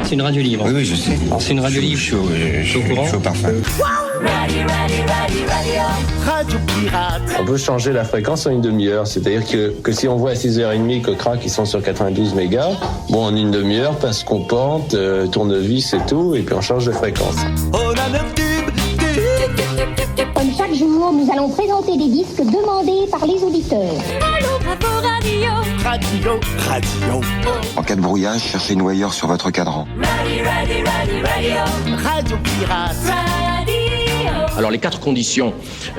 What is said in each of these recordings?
C'est une radio libre. Oui, je sais. Alors, c'est une radio libre. Je suis au parfum. Radio Pirate. On peut changer la fréquence en une demi-heure. C'est-à-dire que si on voit à 6h30 que crack, ils sont sur 92 mégas, bon, en une demi-heure, pince coupante, tournevis et tout, et puis on change de fréquence. On a 9 tubes. Comme chaque jour, nous allons présenter des disques demandés par les auditeurs. Radio. En cas de brouillage, cherchez une wire sur votre cadran. Radio Pirate. Alors les 4 conditions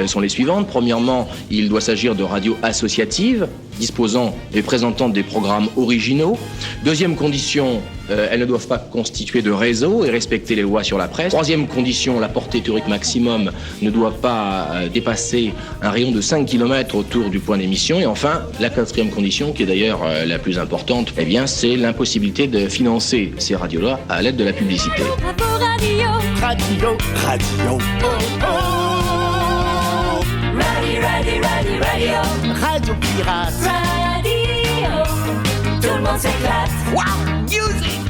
sont les suivantes. Premièrement, il doit s'agir de radios associatives, disposant et présentant des programmes originaux. Deuxième condition, elles ne doivent pas constituer de réseau et respecter les lois sur la presse. Troisième condition, la portée théorique maximum ne doit pas dépasser un rayon de 5 km autour du point d'émission. Et enfin, la quatrième condition, qui est d'ailleurs la plus importante, eh bien, c'est l'impossibilité de financer ces radios-là à l'aide de la publicité. Radio. Radio Pirate. Tout le monde s'éclate. Wow, music.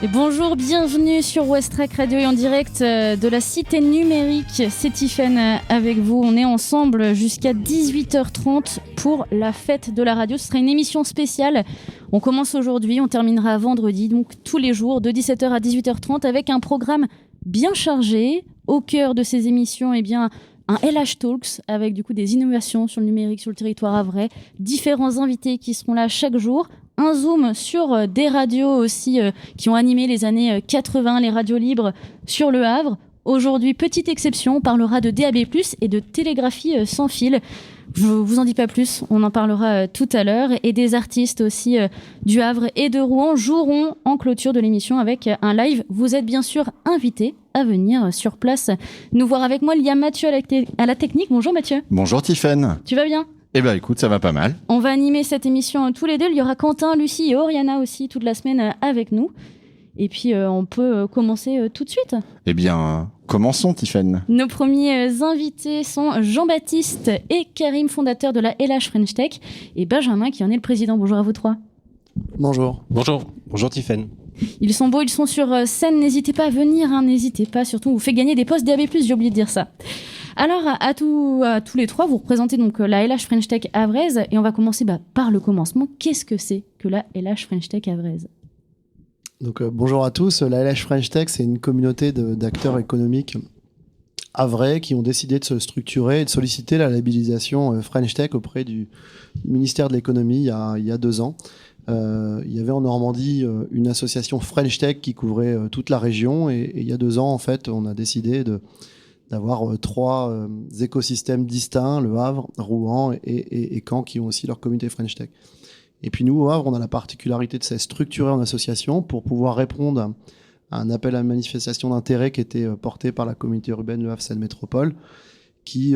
Et bonjour, bienvenue sur Westrack Radio et en direct de la Cité Numérique. C'est Tiffaine avec vous. On est ensemble jusqu'à 18h30 pour la fête de la radio. Ce sera une émission spéciale. On commence aujourd'hui, on terminera vendredi, donc tous les jours de 17h à 18h30 avec un programme bien chargé. Au cœur de ces émissions, eh bien, un LH Talks avec du coup des innovations sur le numérique, sur le territoire havrais, différents invités qui seront là chaque jour, un zoom sur des radios aussi qui ont animé les années 80, les radios libres sur le Havre. Aujourd'hui, petite exception, on parlera de DAB+, et de télégraphie sans fil. Je vous en dis pas plus, on en parlera tout à l'heure. Et des artistes aussi du Havre et de Rouen joueront en clôture de l'émission avec un live. Vous êtes bien sûr invités à venir sur place nous voir avec moi. Il y a Mathieu à la technique. Bonjour Mathieu. Bonjour Tiffaine. Tu vas bien ? Eh ben écoute, ça va pas mal. On va animer cette émission tous les deux. Il y aura Quentin, Lucie et Oriana aussi toute la semaine avec nous. Et puis on peut commencer tout de suite. Eh bien, commençons Tiffaine. Nos premiers invités sont Jean-Baptiste et Karim, fondateurs de la LH French Tech, et Benjamin qui en est le président. Bonjour à vous trois. Bonjour. Bonjour Tiffaine. Ils sont beaux, ils sont sur scène. N'hésitez pas à venir, n'hésitez pas. Surtout, on vous fait gagner des postes DAB+, j'ai oublié de dire ça. Alors, à tous les trois, vous représentez donc la LH French Tech havraise, et on va commencer par le commencement. Qu'est-ce que c'est que la LH French Tech havraise ? Donc, bonjour à tous. La LH French Tech, c'est une communauté d'acteurs économiques havrais qui ont décidé de se structurer et de solliciter la labellisation French Tech auprès du ministère de l'économie il y a 2 ans. Il y avait en Normandie une association French Tech qui couvrait toute la région et il y a 2 ans, en fait, on a décidé d'avoir 3 écosystèmes distincts, Le Havre, Rouen et Caen, qui ont aussi leur communauté French Tech. Et puis nous, au Havre, on a la particularité de se structurer en association pour pouvoir répondre à un appel à manifestation d'intérêt qui était porté par la communauté urbaine Le Havre Seine Métropole, qui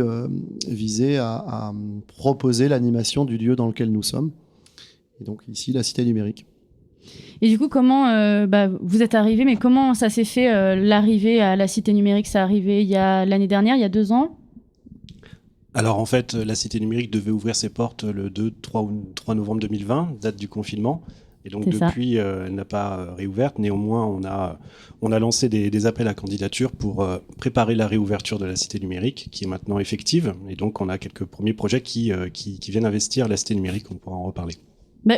visait à proposer l'animation du lieu dans lequel nous sommes. Et donc ici, la Cité Numérique. Et du coup, comment vous êtes arrivé, mais comment ça s'est fait l'arrivée à la Cité Numérique ? Ça arrivé l'année dernière, il y a 2 ans ? Alors en fait, la Cité Numérique devait ouvrir ses portes le 3 novembre 2020, date du confinement. Et donc depuis, elle n'a pas réouverte. Néanmoins, on a lancé des appels à candidature pour préparer la réouverture de la Cité Numérique, qui est maintenant effective. Et donc on a quelques premiers projets qui viennent investir la Cité Numérique, on pourra en reparler.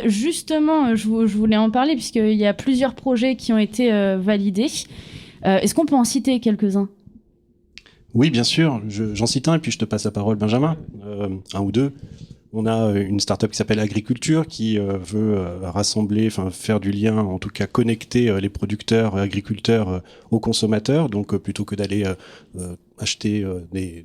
Justement, je voulais en parler puisqu'il y a plusieurs projets qui ont été validés. Est-ce qu'on peut en citer quelques-uns ? Oui, bien sûr. J'en cite un et puis je te passe la parole, Benjamin. 1 ou 2. On a une start-up qui s'appelle Agriculture qui veut rassembler, faire du lien, en tout cas connecter les producteurs, agriculteurs aux consommateurs. Donc plutôt que d'aller acheter des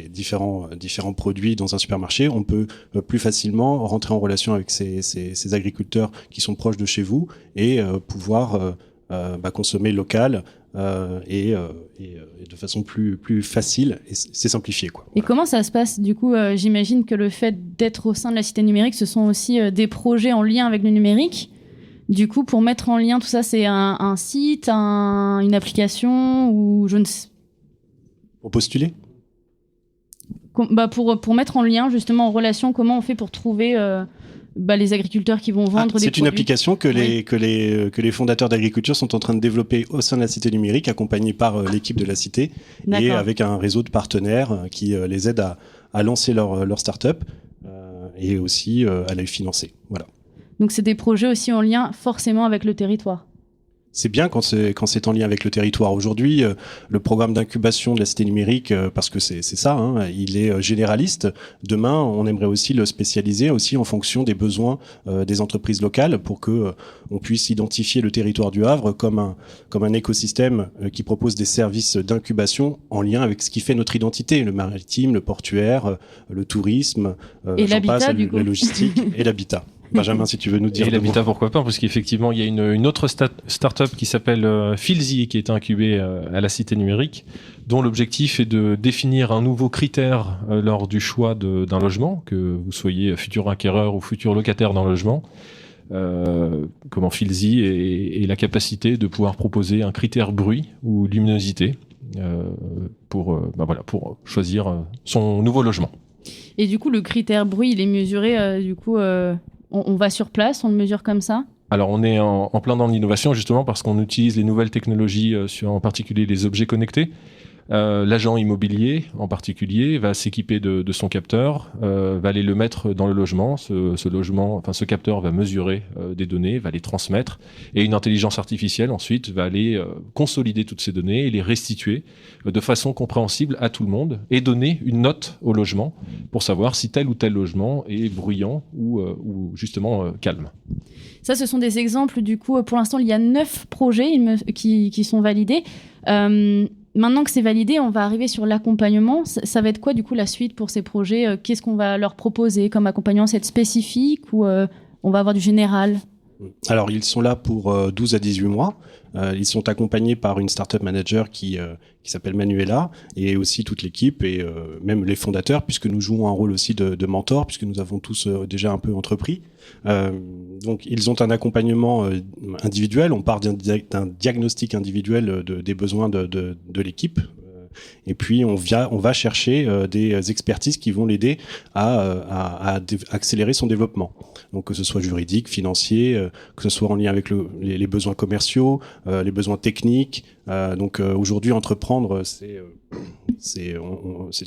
différents produits dans un supermarché, on peut plus facilement rentrer en relation avec ces agriculteurs qui sont proches de chez vous et pouvoir consommer local. Et de façon plus facile, et c'est simplifié, quoi. Et comment ça se passe ? Du coup, j'imagine que le fait d'être au sein de la Cité Numérique, ce sont aussi des projets en lien avec le numérique. Du coup, pour mettre en lien tout ça, c'est un site, une application, ou je ne sais... Pour postuler ? Pour mettre en lien, justement, en relation, comment on fait pour trouver les agriculteurs qui vont vendre des c'est produits. une application que les fondateurs d'agriculture sont en train de développer au sein de la Cité numérique, accompagnés par l'équipe de la Cité et avec un réseau de partenaires qui les aident à lancer leur start-up et aussi à les financer. Voilà. Donc c'est des projets aussi en lien forcément avec le territoire. C'est bien quand c'est en lien avec le territoire. Aujourd'hui, le programme d'incubation de la Cité numérique, parce que c'est ça, hein, il est généraliste. Demain, on aimerait aussi le spécialiser aussi en fonction des besoins des entreprises locales pour que on puisse identifier le territoire du Havre comme un écosystème qui propose des services d'incubation en lien avec ce qui fait notre identité, le maritime, le portuaire, le tourisme, et l'habitat, la logistique et l'habitat. Benjamin, si tu veux nous dire. Et l'habitat, pourquoi pas, parce qu'effectivement, il y a une autre start-up qui s'appelle Filzy, qui est incubée à la Cité numérique, dont l'objectif est de définir un nouveau critère lors du choix d'un logement, que vous soyez futur acquéreur ou futur locataire d'un logement. Comment Filzy et la capacité de pouvoir proposer un critère bruit ou luminosité pour choisir son nouveau logement. Et du coup, le critère bruit, il est mesuré, on va sur place, on le mesure comme ça ? Alors on est en plein dans l'innovation justement parce qu'on utilise les nouvelles technologies sur en particulier les objets connectés. L'agent immobilier en particulier va s'équiper de son capteur, va aller le mettre dans le logement. Ce capteur va mesurer des données, va les transmettre, et une intelligence artificielle ensuite va aller consolider toutes ces données et les restituer de façon compréhensible à tout le monde et donner une note au logement pour savoir si tel ou tel logement est bruyant ou justement calme. Ça, ce sont des exemples. Du coup, pour l'instant, il y a 9 projets qui sont validés. Maintenant que c'est validé, on va arriver sur l'accompagnement. Ça va être quoi, du coup, la suite pour ces projets ? Qu'est-ce qu'on va leur proposer comme accompagnement ? C'est spécifique ou on va avoir du général ? Alors, ils sont là pour 12 à 18 mois. Ils sont accompagnés par une startup manager qui s'appelle Manuela et aussi toute l'équipe et même les fondateurs, puisque nous jouons un rôle aussi de mentor, puisque nous avons tous déjà un peu entrepris. Donc, ils ont un accompagnement individuel. On part d'un diagnostic individuel des besoins de l'équipe. Et puis on va chercher des expertises qui vont l'aider à accélérer son développement. Donc que ce soit juridique, financier, que ce soit en lien avec les besoins commerciaux, les besoins techniques. Donc aujourd'hui, entreprendre, c'est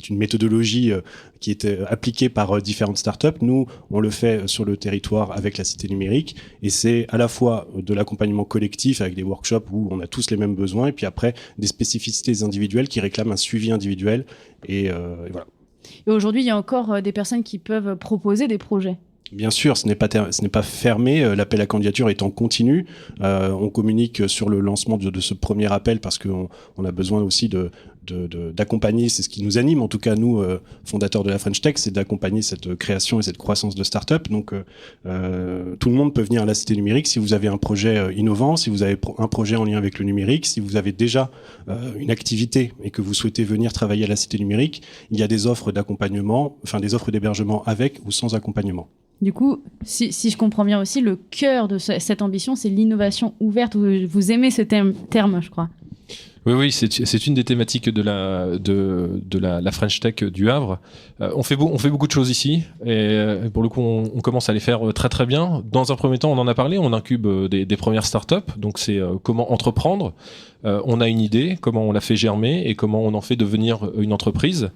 une méthodologie qui est appliquée par différentes startups. Nous, on le fait sur le territoire avec la Cité numérique, et c'est à la fois de l'accompagnement collectif avec des workshops où on a tous les mêmes besoins, et puis après des spécificités individuelles qui réclament un suivi individuel. Et voilà. Et aujourd'hui, il y a encore des personnes qui peuvent proposer des projets. Bien sûr, ce n'est pas fermé. L'appel à candidature est en continu. On communique sur le lancement de ce premier appel parce qu'on a besoin aussi d'accompagner. C'est ce qui nous anime, en tout cas nous, fondateurs de la French Tech, c'est d'accompagner cette création et cette croissance de start-up. Donc, tout le monde peut venir à la Cité numérique si vous avez un projet innovant, si vous avez un projet en lien avec le numérique, si vous avez déjà une activité et que vous souhaitez venir travailler à la Cité numérique. Il y a des offres d'accompagnement, enfin des offres d'hébergement avec ou sans accompagnement. Du coup, si je comprends bien aussi, le cœur de cette ambition, c'est l'innovation ouverte. Vous aimez ce terme, je crois. Oui, c'est une des thématiques de la French Tech du Havre. On fait beaucoup de choses ici, et pour le coup, on commence à les faire très très bien. Dans un premier temps, on en a parlé, on incube des premières startups. Donc c'est comment entreprendre. On a une idée, comment on la fait germer et comment on en fait devenir une entreprise.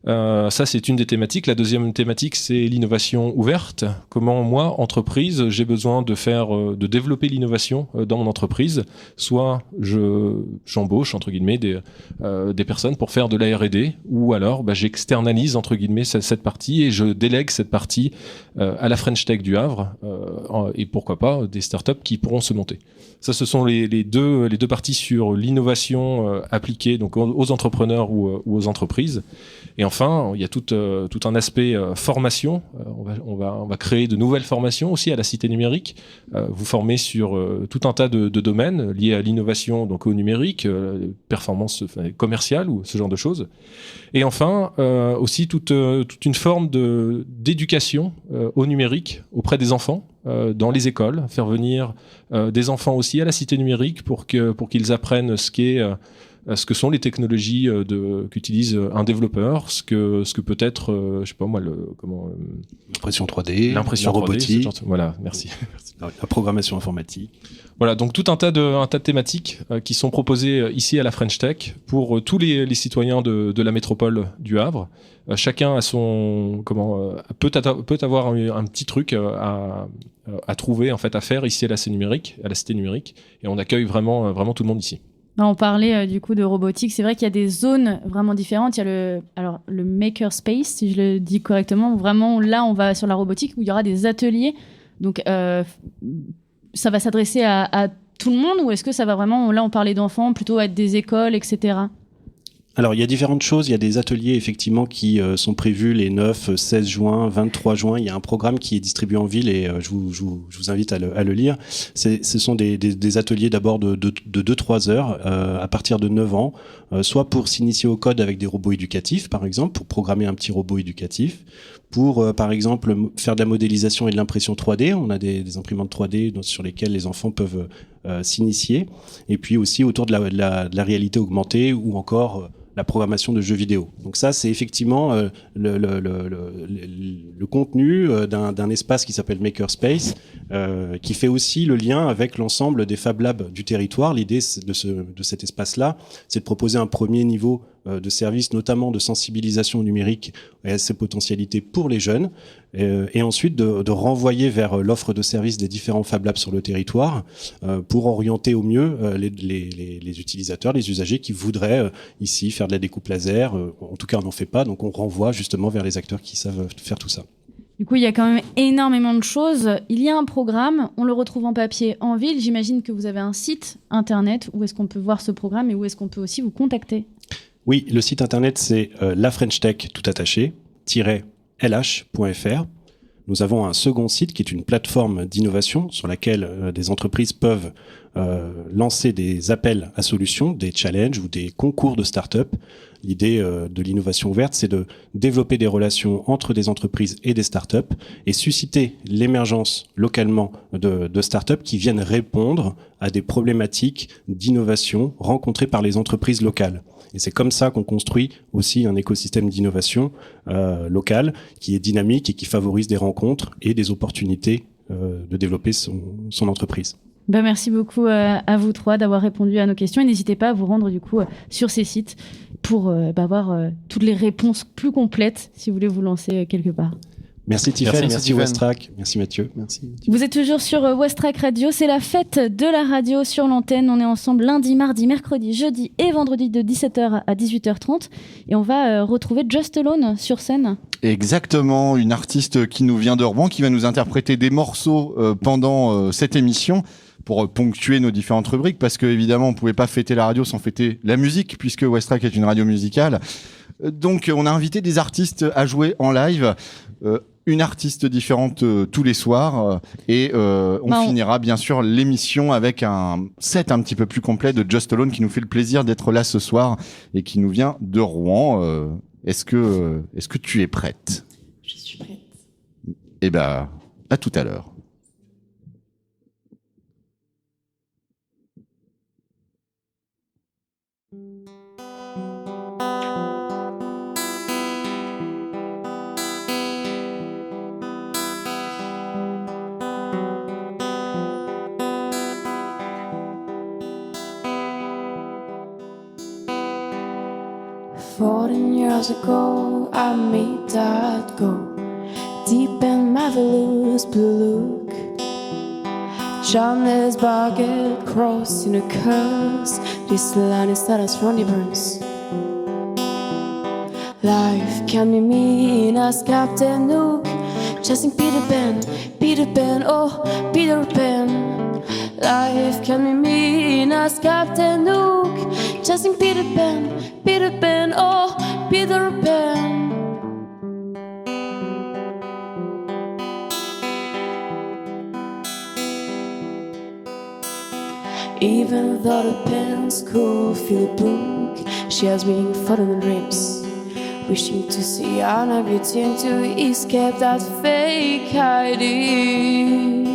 Ça, c'est une des thématiques. La deuxième thématique, c'est l'innovation ouverte. Comment moi, entreprise, j'ai besoin de développer l'innovation dans mon entreprise. Soit j'embauche entre guillemets des personnes pour faire de la R&D, ou alors j'externalise entre guillemets cette partie et je délègue cette partie à la French Tech du Havre et pourquoi pas des startups qui pourront se monter. Ça, ce sont les deux parties sur l'innovation appliquée donc aux entrepreneurs ou aux entreprises. Et enfin, il y a tout un aspect formation. On va créer de nouvelles formations aussi à la Cité numérique. Vous formez sur tout un tas de domaines liés à l'innovation, donc au numérique, performance commerciale ou ce genre de choses. Et enfin, aussi toute une forme d'éducation au numérique auprès des enfants dans les écoles, faire venir des enfants aussi à la Cité numérique pour qu'ils apprennent ce qu'est ce que sont les technologies qu'utilise un développeur, ce que peut être, je sais pas moi, l'impression 3D, la 3D, robotique, voilà, merci. La programmation informatique. Voilà, donc tout un tas de thématiques qui sont proposées ici à la French Tech pour tous les citoyens de la métropole du Havre. Chacun a peut avoir un petit truc à trouver, en fait, à faire ici à la Cité numérique, et on accueille vraiment tout le monde ici. On parlait du coup de robotique. C'est vrai qu'il y a des zones vraiment différentes. Il y a le makerspace, si je le dis correctement. Vraiment, là, on va sur la robotique où il y aura des ateliers. Donc, ça va s'adresser à tout le monde, ou est-ce que ça va vraiment, là, on parlait d'enfants, plutôt être des écoles, etc. Alors, il y a différentes choses. Il y a des ateliers, effectivement, qui sont prévus les 9, 16 juin, 23 juin. Il y a un programme qui est distribué en ville et je vous invite à le lire. Ce sont des ateliers d'abord de 2-3 heures à partir de 9 ans, soit pour s'initier au code avec des robots éducatifs, par exemple, pour programmer un petit robot éducatif, pour, par exemple, faire de la modélisation et de l'impression 3D. On a des imprimantes 3D sur lesquelles les enfants peuvent s'initier. Et puis aussi autour de la réalité augmentée ou encore la programmation de jeux vidéo. Donc ça, c'est effectivement le contenu d'un espace qui s'appelle Makerspace, qui fait aussi le lien avec l'ensemble des Fab Labs du territoire. L'idée de cet espace-là, c'est de proposer un premier niveau de services, notamment de sensibilisation numérique et à ses potentialités pour les jeunes, et ensuite de renvoyer vers l'offre de services des différents Fab Labs sur le territoire pour orienter au mieux les utilisateurs, les usagers qui voudraient ici faire de la découpe laser. En tout cas, on n'en fait pas, donc on renvoie justement vers les acteurs qui savent faire tout ça. Du coup, il y a quand même énormément de choses. Il y a un programme, on le retrouve en papier en ville. J'imagine que vous avez un site internet où est-ce qu'on peut voir ce programme et où est-ce qu'on peut aussi vous contacter. Oui, le site internet, c'est la French Tech tout attaché -lh.fr. Nous avons un second site qui est une plateforme d'innovation sur laquelle des entreprises peuvent lancer des appels à solutions, des challenges ou des concours de start-up. L'idée de l'innovation ouverte, c'est de développer des relations entre des entreprises et des start-up et susciter l'émergence localement de start-up qui viennent répondre à des problématiques d'innovation rencontrées par les entreprises locales. Et c'est comme ça qu'on construit aussi un écosystème d'innovation local qui est dynamique et qui favorise des rencontres et des opportunités de développer son entreprise. Merci beaucoup à vous trois d'avoir répondu à nos questions et n'hésitez pas à vous rendre du coup sur ces sites pour avoir toutes les réponses plus complètes si vous voulez vous lancer quelque part. Merci Tiffany, merci Westrack, merci Mathieu. Merci. Vous êtes toujours sur Westrack Radio, c'est la fête de la radio sur l'antenne. On est ensemble lundi, mardi, mercredi, jeudi et vendredi de 17h à 18h30 et on va retrouver Just Alone sur scène. Exactement, une artiste qui nous vient de Rouen, qui va nous interpréter des morceaux pendant cette émission pour ponctuer nos différentes rubriques, parce que évidemment on pouvait pas fêter la radio sans fêter la musique, puisque Westrack est une radio musicale. Donc on a invité des artistes à jouer en live, une artiste différente tous les soirs, et on finira bien sûr l'émission avec un set un petit peu plus complet de Just Alone qui nous fait le plaisir d'être là ce soir et qui nous vient de Rouen. Est-ce que tu es prête ? Je suis prête. Eh ben, à tout à l'heure. Years ago, I made that go deep and marvelous blue look. Johannesburg crossed in a curse. This land is that as Ronnie Burns. Life can be mean as Captain Hook, chasing Peter Pan, oh Peter Pan. Life can be mean as Captain Hook, chasing Peter Pan, oh Peter Pan. Even though the pen's could feel book, she has been following dreams, wishing to see Anna beauty and to escape that fake ID.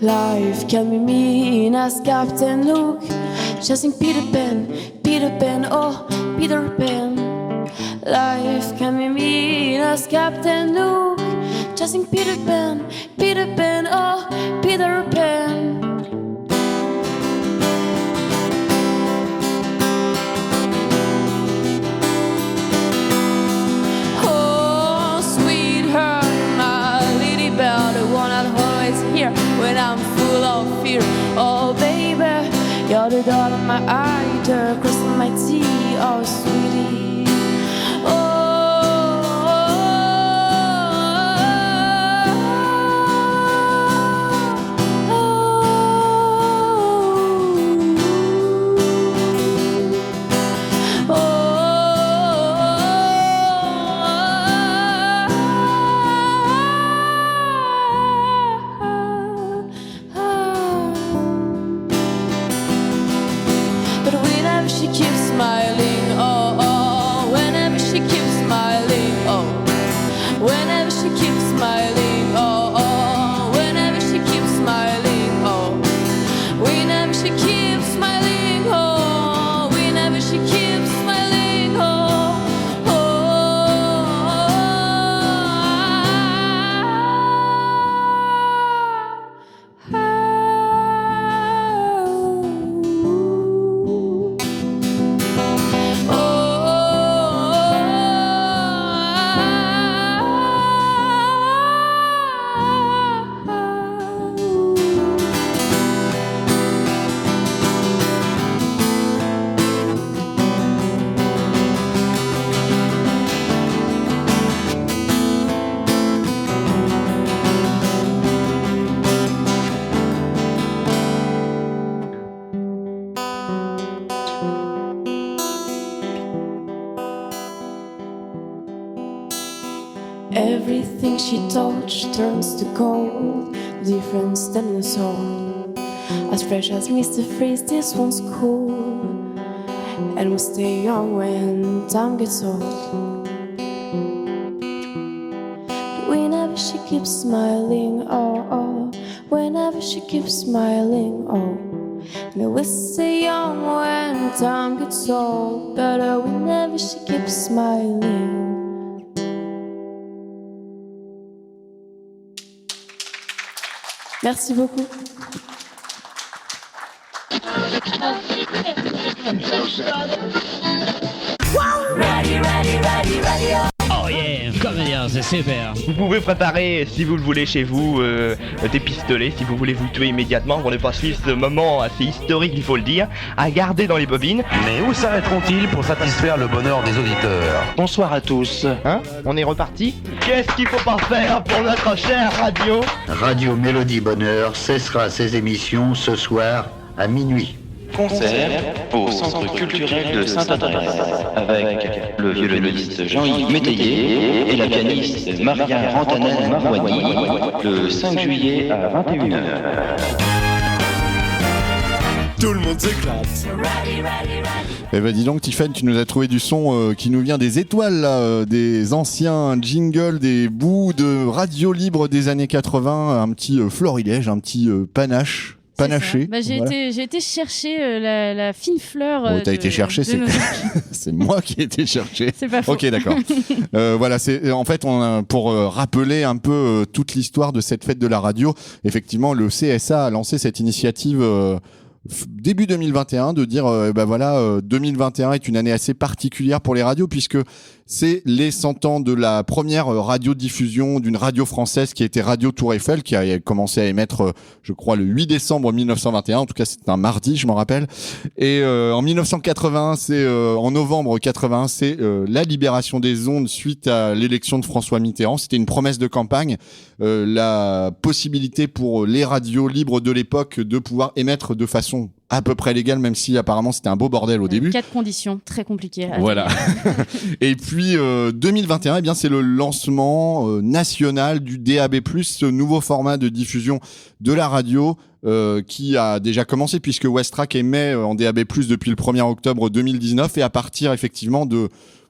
Life can be mean as Captain Luke, chasing Peter Pan, oh, Peter Pan. Life can be mean as Captain Luke, chasing Peter Pan, oh, Peter Pan. When I'm full of fear, oh baby, you're the dot of my eye, the crystal of my tea, oh sweetie. Everything she touched turns to gold, difference than in a soul. As fresh as Mr. Freeze, this one's cool, and we'll stay young when time gets old. Whenever she keeps smiling, oh, oh, whenever she keeps smiling, oh. May we stay young when time gets old, but whenever she keeps smiling. Merci beaucoup. Oh yeah, comédien, c'est super. Vous pouvez préparer, si vous le voulez chez vous, des pistolets, si vous voulez vous tuer immédiatement, pour ne pas suivre ce moment assez historique, il faut le dire, à garder dans les bobines. Mais où s'arrêteront-ils pour satisfaire le bonheur des auditeurs? Bonsoir à tous. Hein? On est reparti? Qu'est-ce qu'il faut pas faire pour notre chère radio? Radio Mélodie Bonheur cessera ses émissions ce soir à minuit. Concert au Centre culturel de Sainte-Adresse avec le violoniste Jean-Yves Métayer et la pianiste Maria Rantanen-Marouani le 5 juillet à 21h. Tout le monde s'éclate. Eh ben dis donc Tiffany, tu nous as trouvé du son qui nous vient des étoiles là, des anciens jingles, des bouts de radio libre des années 80, un petit florilège, un petit panaché. Bah, j'ai été chercher la fine fleur. T'as été chercher, c'est moi qui ai été chercher. C'est pas faux. Ok, d'accord. Voilà, c'est en fait pour rappeler un peu toute l'histoire de cette fête de la radio. Effectivement, le CSA a lancé cette initiative. Début 2021, de dire 2021 est une année assez particulière pour les radios puisque c'est les 100 ans de la première radiodiffusion d'une radio française qui était Radio Tour Eiffel, qui a commencé à émettre, je crois, le 8 décembre 1921. En tout cas, c'est un mardi, je m'en rappelle. Et en 1981, en novembre 81, c'est la libération des ondes suite à l'élection de François Mitterrand. C'était une promesse de campagne, la possibilité pour les radios libres de l'époque de pouvoir émettre de façon à peu près légale, même si apparemment c'était un beau bordel au début. 4 conditions très compliquées. Voilà. Et puis 2021, eh bien c'est le lancement national du DAB+, ce nouveau format de diffusion de la radio qui a déjà commencé puisque Westrack émet en DAB+ depuis le 1er octobre 2019 et à partir effectivement de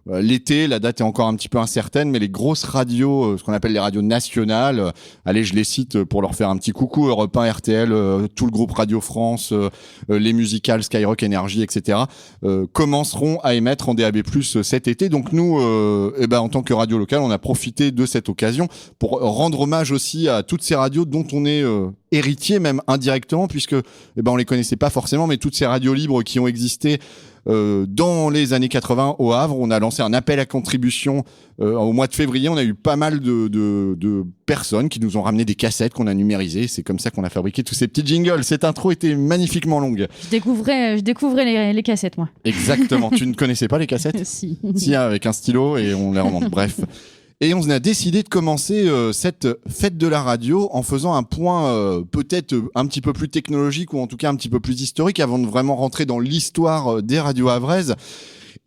l'été, la date est encore un petit peu incertaine, mais les grosses radios, ce qu'on appelle les radios nationales, allez, je les cite pour leur faire un petit coucou, Europe 1, RTL, tout le groupe Radio France, les musicales, Skyrock, Énergie, etc., commenceront à émettre en DAB+, cet été. Donc nous, en tant que radio locale, on a profité de cette occasion pour rendre hommage aussi à toutes ces radios dont on est héritier, même indirectement, puisque on les connaissait pas forcément, mais toutes ces radios libres qui ont existé dans les années 80 au Havre. On a lancé un appel à contribution au mois de février. On a eu pas mal de personnes qui nous ont ramené des cassettes qu'on a numérisées. C'est comme ça qu'on a fabriqué tous ces petits jingles. Cette intro était magnifiquement longue. Je découvrais les cassettes, moi. Exactement. Tu ne connaissais pas les cassettes? Si. Si, avec un stylo et on les remonte. Bref. Et on a décidé de commencer cette fête de la radio en faisant un point peut-être un petit peu plus technologique ou en tout cas un petit peu plus historique avant de vraiment rentrer dans l'histoire des radios havraises.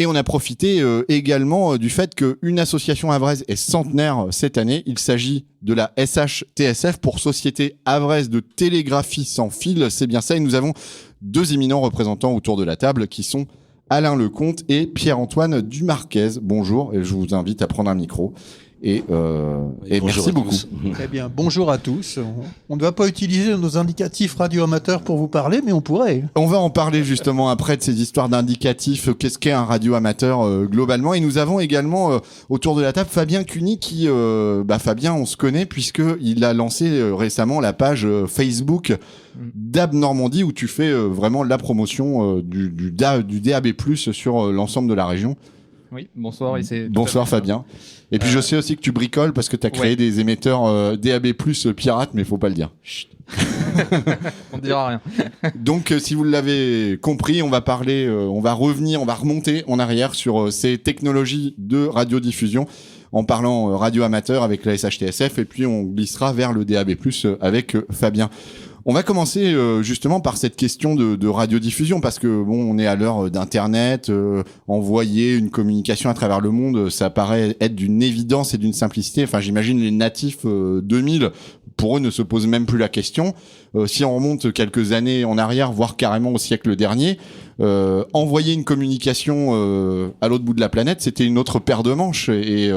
Et on a profité également du fait qu'une association havraise est centenaire cette année. Il s'agit de la SHTSF pour Société Havraise de Télégraphie Sans Fil. C'est bien ça. Et nous avons 2 éminents représentants autour de la table qui sont Alain Lecomte et Pierre-Antoine Dumarquez. Bonjour, et je vous invite à prendre un micro. Et merci beaucoup. Eh bien, bonjour à tous. On ne va pas utiliser nos indicatifs radio-amateurs pour vous parler, mais on pourrait. On va en parler justement après de ces histoires d'indicatifs. Qu'est-ce qu'est un radio-amateur globalement? Et nous avons également autour de la table Fabien Cuny qui, Fabien, on se connaît puisqu'il a lancé récemment la page Facebook DAB Normandie où tu fais vraiment la promotion du DAB+, sur l'ensemble de la région. Oui, bonsoir. Bonsoir Fabien. Et puis je sais aussi que tu bricoles parce que tu as créé des émetteurs DAB+ pirates, mais il faut pas le dire. Chut. On ne dira rien. Donc si vous l'avez compris, on va parler, on va remonter en arrière sur ces technologies de radiodiffusion en parlant radio amateur avec la SHTSF et puis on glissera vers le DAB+ avec Fabien. On va commencer justement par cette question de radiodiffusion parce que on est à l'heure d'internet, envoyer une communication à travers le monde, ça paraît être d'une évidence et d'une simplicité. Enfin, j'imagine les natifs 2000, pour eux ne se posent même plus la question. Si on remonte quelques années en arrière, voire carrément au siècle dernier, envoyer une communication à l'autre bout de la planète, c'était une autre paire de manches. Et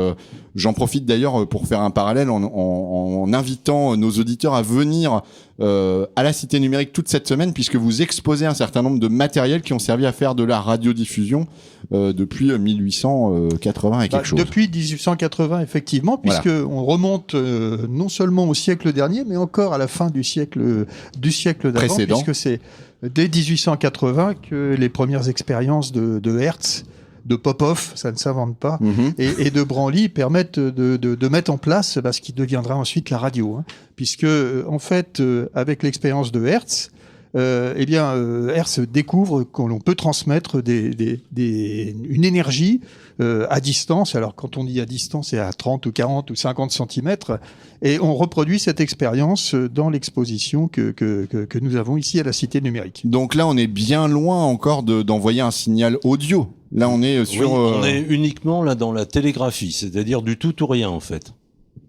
j'en profite d'ailleurs pour faire un parallèle en invitant nos auditeurs à venir à la Cité Numérique toute cette semaine, puisque vous exposez un certain nombre de matériels qui ont servi à faire de la radiodiffusion depuis 1880 et quelque chose. Depuis 1880, effectivement, puisque on remonte non seulement au siècle dernier, mais encore à la fin du siècle d'avant, puisque c'est dès 1880 que les premières expériences de Hertz, de Popov, ça ne s'invente pas, et de Branly permettent de mettre en place ce qui deviendra ensuite la radio, puisque en fait, avec l'expérience de Hertz, Hertz découvre qu'on peut transmettre une énergie à distance. Alors quand on dit à distance, c'est à 30 ou 40 ou 50 centimètres. Et on reproduit cette expérience dans l'exposition que nous avons ici à la Cité Numérique. Donc là, on est bien loin encore d'envoyer un signal audio. Là, on est sur... on est uniquement là dans la télégraphie, c'est-à-dire du tout ou rien en fait.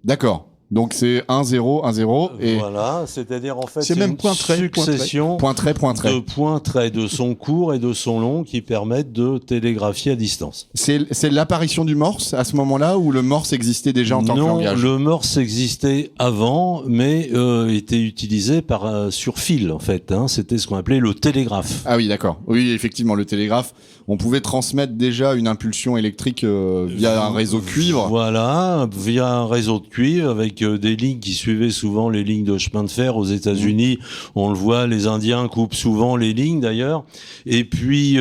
D'accord. Donc c'est 1 0 1 0 et voilà, c'est-à-dire en fait c'est même une succession de points traits de son court et de son long qui permettent de télégraphier à distance. C'est l'apparition du Morse à ce moment-là ou le Morse existait déjà en tant que langage? Non, le Morse existait avant, mais était utilisé sur fil en fait. C'était ce qu'on appelait le télégraphe. Ah oui, d'accord. Oui, effectivement, le télégraphe. On pouvait transmettre déjà une impulsion électrique via un réseau cuivre. Voilà, via un réseau de cuivre avec des lignes qui suivaient souvent les lignes de chemin de fer aux États-Unis. On le voit, les Indiens coupent souvent les lignes d'ailleurs. Et puis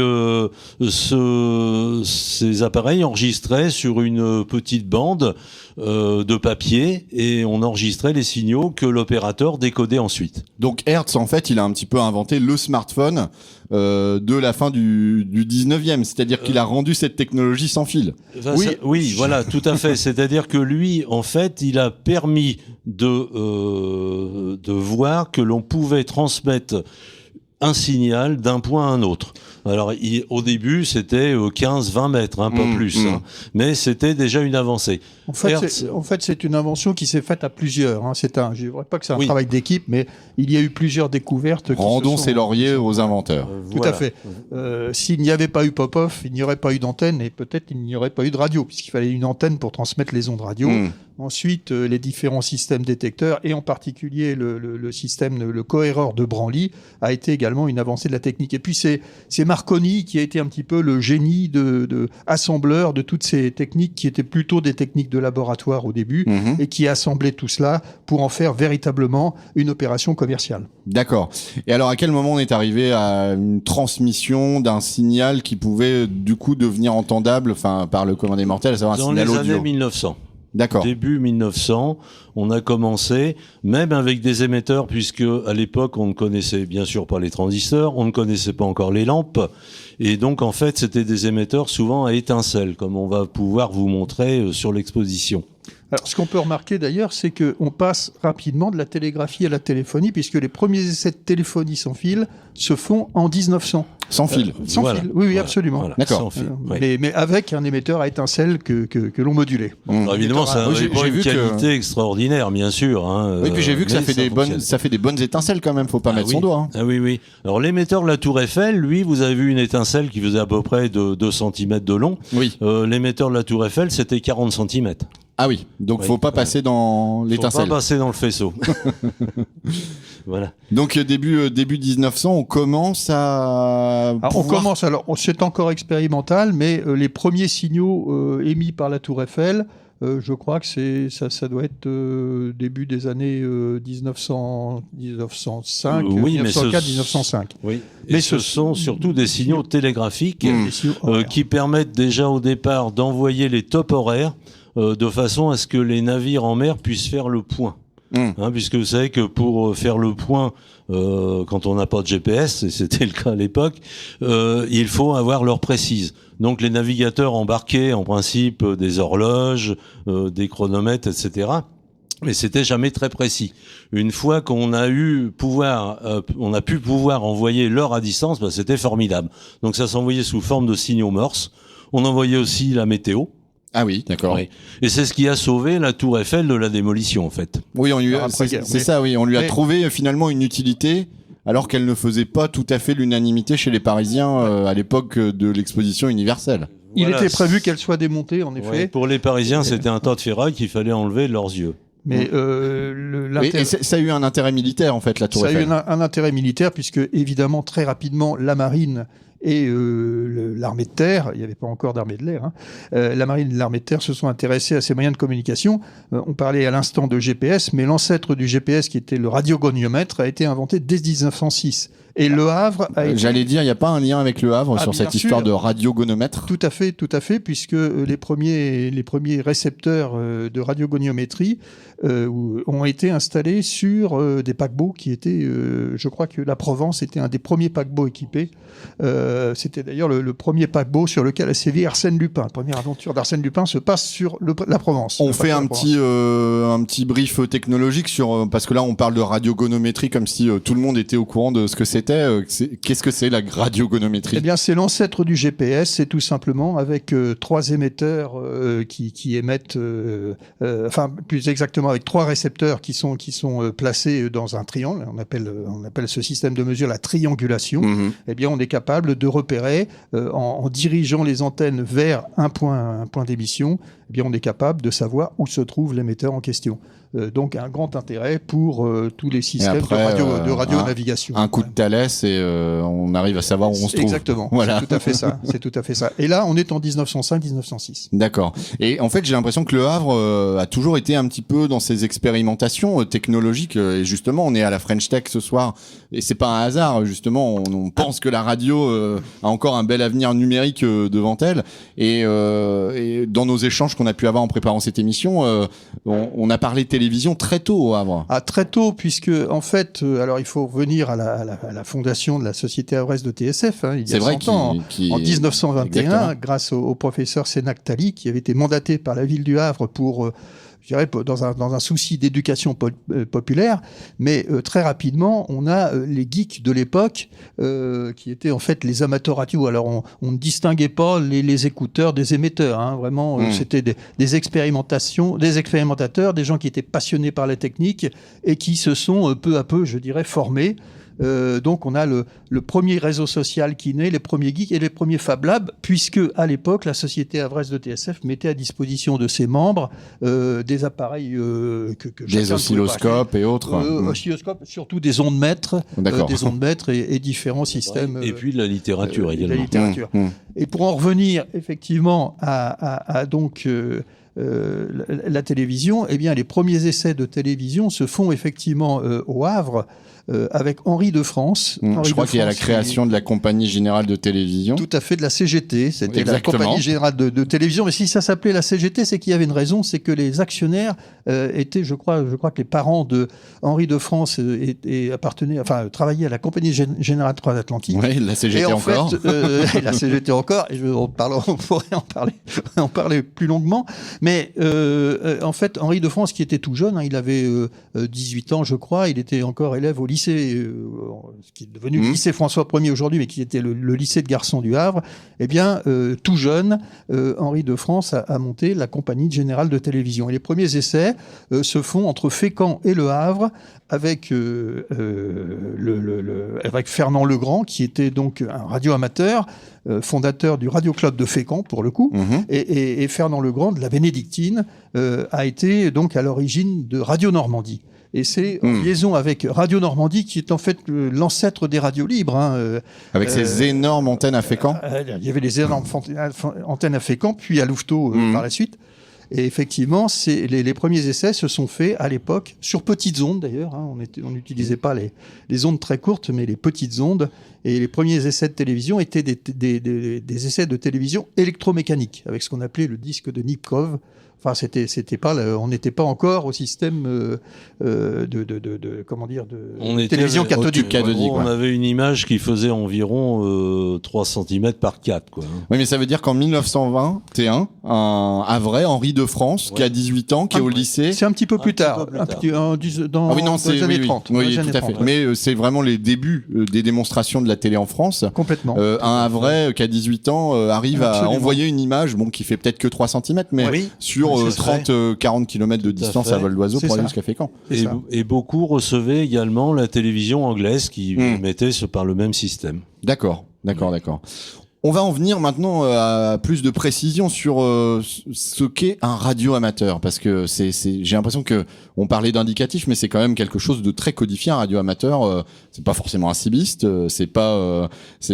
ces appareils enregistraient sur une petite bande de papier et on enregistrait les signaux que l'opérateur décodait ensuite. Donc Hertz, en fait, il a un petit peu inventé le smartphone de la fin du 19e, c'est-à-dire qu'il a rendu cette technologie sans fil. Oui, voilà, tout à fait. C'est-à-dire que lui, en fait, il a permis de voir que l'on pouvait transmettre un signal d'un point à un autre. Alors, au début, c'était 15-20 mètres, pas plus. Mais c'était déjà une avancée. En fait, c'est une invention qui s'est faite à plusieurs. Hein. Je ne dirais pas que c'est un travail d'équipe, mais il y a eu plusieurs découvertes. Rendons ses lauriers aux inventeurs. Tout à fait. S'il n'y avait pas eu Popov, il n'y aurait pas eu d'antenne et peut-être il n'y aurait pas eu de radio, puisqu'il fallait une antenne pour transmettre les ondes radio. Ensuite, les différents systèmes détecteurs et en particulier le système, le cohéreur de Branly a été également une avancée de la technique. Et puis c'est Marconi qui a été un petit peu le génie de assembleur de toutes ces techniques qui étaient plutôt des techniques de laboratoire au début et qui a assemblé tout cela pour en faire véritablement une opération commerciale. D'accord. Et alors à quel moment on est arrivé à une transmission d'un signal qui pouvait du coup devenir entendable par le commun des mortels, à savoir un signal audio? Dans les années 1900. D'accord. Début 1900, on a commencé, même avec des émetteurs, puisque à l'époque, on ne connaissait bien sûr pas les transistors, on ne connaissait pas encore les lampes, et donc en fait, c'était des émetteurs souvent à étincelles, comme on va pouvoir vous montrer sur l'exposition. Alors, ce qu'on peut remarquer d'ailleurs, c'est qu'on passe rapidement de la télégraphie à la téléphonie, puisque les premiers essais de téléphonie sans fil se font en 1900. Sans fil. Sans fil, oui, absolument. Voilà. D'accord. Sans fil, mais avec un émetteur à étincelles que l'on modulait. Alors, évidemment, ça n'avait pas une qualité extraordinaire, bien sûr. Hein, oui, puis j'ai vu que ça fait des bonnes étincelles quand même, faut pas mettre son doigt. Hein. Ah oui. Alors l'émetteur de la Tour Eiffel, lui, vous avez vu une étincelle qui faisait à peu près de 2 cm de long. Oui. L'émetteur de la Tour Eiffel, c'était 40 cm. Ah oui, donc faut pas passer dans l'étincelle. Faut pas passer dans le faisceau. Voilà. Donc début 1900, on commence à... c'est encore expérimental, mais les premiers signaux émis par la Tour Eiffel, je crois que ça doit être début des années 1905, 1904-1905. Oui. Mais ce sont surtout des signaux télégraphiques qui permettent déjà au départ d'envoyer les tops horaires de façon à ce que les navires en mer puissent faire le point. Puisque vous savez que pour faire le point, quand on n'a pas de GPS, et c'était le cas à l'époque, il faut avoir l'heure précise. Donc les navigateurs embarquaient en principe des horloges, des chronomètres, etc. Mais c'était jamais très précis. Une fois qu'on a pu pouvoir envoyer l'heure à distance, c'était formidable. Donc ça s'envoyait sous forme de signaux Morse. On envoyait aussi la météo. Ah oui, d'accord. Oui. Et c'est ce qui a sauvé la Tour Eiffel de la démolition, en fait. Oui, on lui a trouvé finalement une utilité, alors qu'elle ne faisait pas tout à fait l'unanimité chez les Parisiens à l'époque de l'exposition universelle. Il était prévu qu'elle soit démontée, en effet. Ouais, pour les Parisiens, c'était un tas de ferraille qu'il fallait enlever de leurs yeux. Mais ça a eu un intérêt militaire, en fait, la Tour Eiffel. Ça a eu un intérêt militaire, puisque, évidemment, très rapidement, la marine et l'armée de terre, il n'y avait pas encore d'armée de l'air, la marine et l'armée de terre se sont intéressés à ces moyens de communication. On parlait à l'instant de GPS, mais l'ancêtre du GPS, qui était le radiogoniomètre, a été inventé dès 1906. Et Le Havre a été... J'allais dire, il n'y a pas un lien avec Le Havre sur cette histoire de radiogonomètre? Tout à fait, puisque les premiers récepteurs de radiogoniométrie ont été installés sur des paquebots qui étaient, je crois que la Provence était un des premiers paquebots équipés. C'était d'ailleurs le premier paquebot sur lequel a sévi Arsène Lupin. La première aventure d'Arsène Lupin se passe sur la Provence. On fait un petit brief technologique parce que là on parle de radiogonométrie comme si tout le monde était au courant de ce que c'était. Qu'est-ce que c'est la radiogonométrie? Eh bien, c'est l'ancêtre du GPS. C'est tout simplement avec 3 émetteurs qui émettent, plus exactement avec 3 récepteurs qui sont placés dans un triangle. On appelle ce système de mesure la triangulation. Eh bien, on est capable de repérer en dirigeant les antennes vers un point d'émission. Eh bien, on est capable de savoir où se trouve l'émetteur en question. Donc, un grand intérêt pour tous les systèmes de radionavigation. Un coup de Thalès et on arrive à savoir où on se trouve. Exactement, voilà. C'est tout à fait ça. Et là, on est en 1905-1906. D'accord. Et en fait, j'ai l'impression que Le Havre a toujours été un petit peu dans ses expérimentations technologiques. Et justement, on est à la French Tech ce soir. Et c'est pas un hasard, justement. On pense que la radio a encore un bel avenir numérique devant elle. Et dans nos échanges qu'on a pu avoir en préparant cette émission, on a parlé télévision très tôt au Havre. Très tôt, puisque en fait, alors il faut revenir à la fondation de la Société havraise de TSF, il y a 100 ans, en 1921, exactement. Grâce au professeur Sénac Tally, qui avait été mandaté par la ville du Havre pour je dirais, dans un souci d'éducation populaire, mais très rapidement, on a les geeks de l'époque qui étaient en fait les amateurs radio. Alors, on ne distinguait pas les écouteurs des émetteurs. Hein. Vraiment, c'était des expérimentateurs, des gens qui étaient passionnés par la technique et qui se sont peu à peu, je dirais, formés. Donc on a le premier réseau social qui naît, les premiers geeks et les premiers Fab Labs, puisque à l'époque la société havraise de TSF mettait à disposition de ses membres des appareils des oscilloscopes et autres. Oscilloscopes, surtout des ondes mètres, et différents systèmes. Et puis de la littérature également. La littérature. Et pour en revenir effectivement à donc la télévision, eh bien les premiers essais de télévision se font effectivement au Havre. Avec Henri de France. Je crois qu'il y a la création de la Compagnie Générale de Télévision. Tout à fait, de la CGT. C'était la Compagnie Générale de Télévision. Mais si ça s'appelait la CGT, c'est qu'il y avait une raison, c'est que les actionnaires étaient, je crois que les parents de Henri de France travaillaient à la Compagnie Générale Transatlantique. Oui, la CGT encore. La CGT encore. Et on pourrait en parler plus longuement. Mais en fait, Henri de France, qui était tout jeune, il avait 18 ans, je crois, il était encore élève au lycée, ce qui est devenu le lycée François Ier aujourd'hui, mais qui était le lycée de garçons du Havre, eh bien, tout jeune, Henri de France a monté la Compagnie Générale de Télévision. Et les premiers essais se font entre Fécamp et Le Havre, avec avec Fernand Legrand, qui était donc un radio-amateur, fondateur du Radio Club de Fécamp, pour le coup, et Fernand Legrand, de la Bénédictine, a été donc à l'origine de Radio Normandie. Et c'est en liaison avec Radio Normandie, qui est en fait l'ancêtre des radios libres. Avec ces énormes antennes à Fécamp. Il y avait les énormes antennes à Fécamp, puis à Louveteau par la suite. Et effectivement, les premiers essais se sont faits à l'époque, sur petites ondes d'ailleurs. On n'utilisait pas les ondes très courtes, mais les petites ondes. Et les premiers essais de télévision étaient des essais de télévision électromécanique, avec ce qu'on appelait le disque de Nipkow. Enfin, on n'était pas encore au système de télévision cathodique. On avait une image qui faisait environ 3 cm par 4, quoi. Oui, mais ça veut dire qu'en 1921, un Havrais, Henri de France, qui a 18 ans, qui est au lycée. C'est un petit peu plus tard. Dans les années 30. Oui, tout à fait. Mais c'est vraiment les débuts des démonstrations de la télé en France. Complètement. Un Havrais qui a 18 ans arrive à envoyer une image, qui fait peut-être que 3 cm, mais sur 30-40 km de distance à vol d'oiseau pour aller jusqu'à Fécamp. Et beaucoup recevaient également la télévision anglaise qui mettait par le même système. D'accord. On va en venir maintenant à plus de précision sur ce qu'est un radio-amateur, parce que j'ai l'impression que on parlait d'indicatif, mais c'est quand même quelque chose de très codifié. Un radio-amateur, c'est pas forcément un cibiste, c'est pas,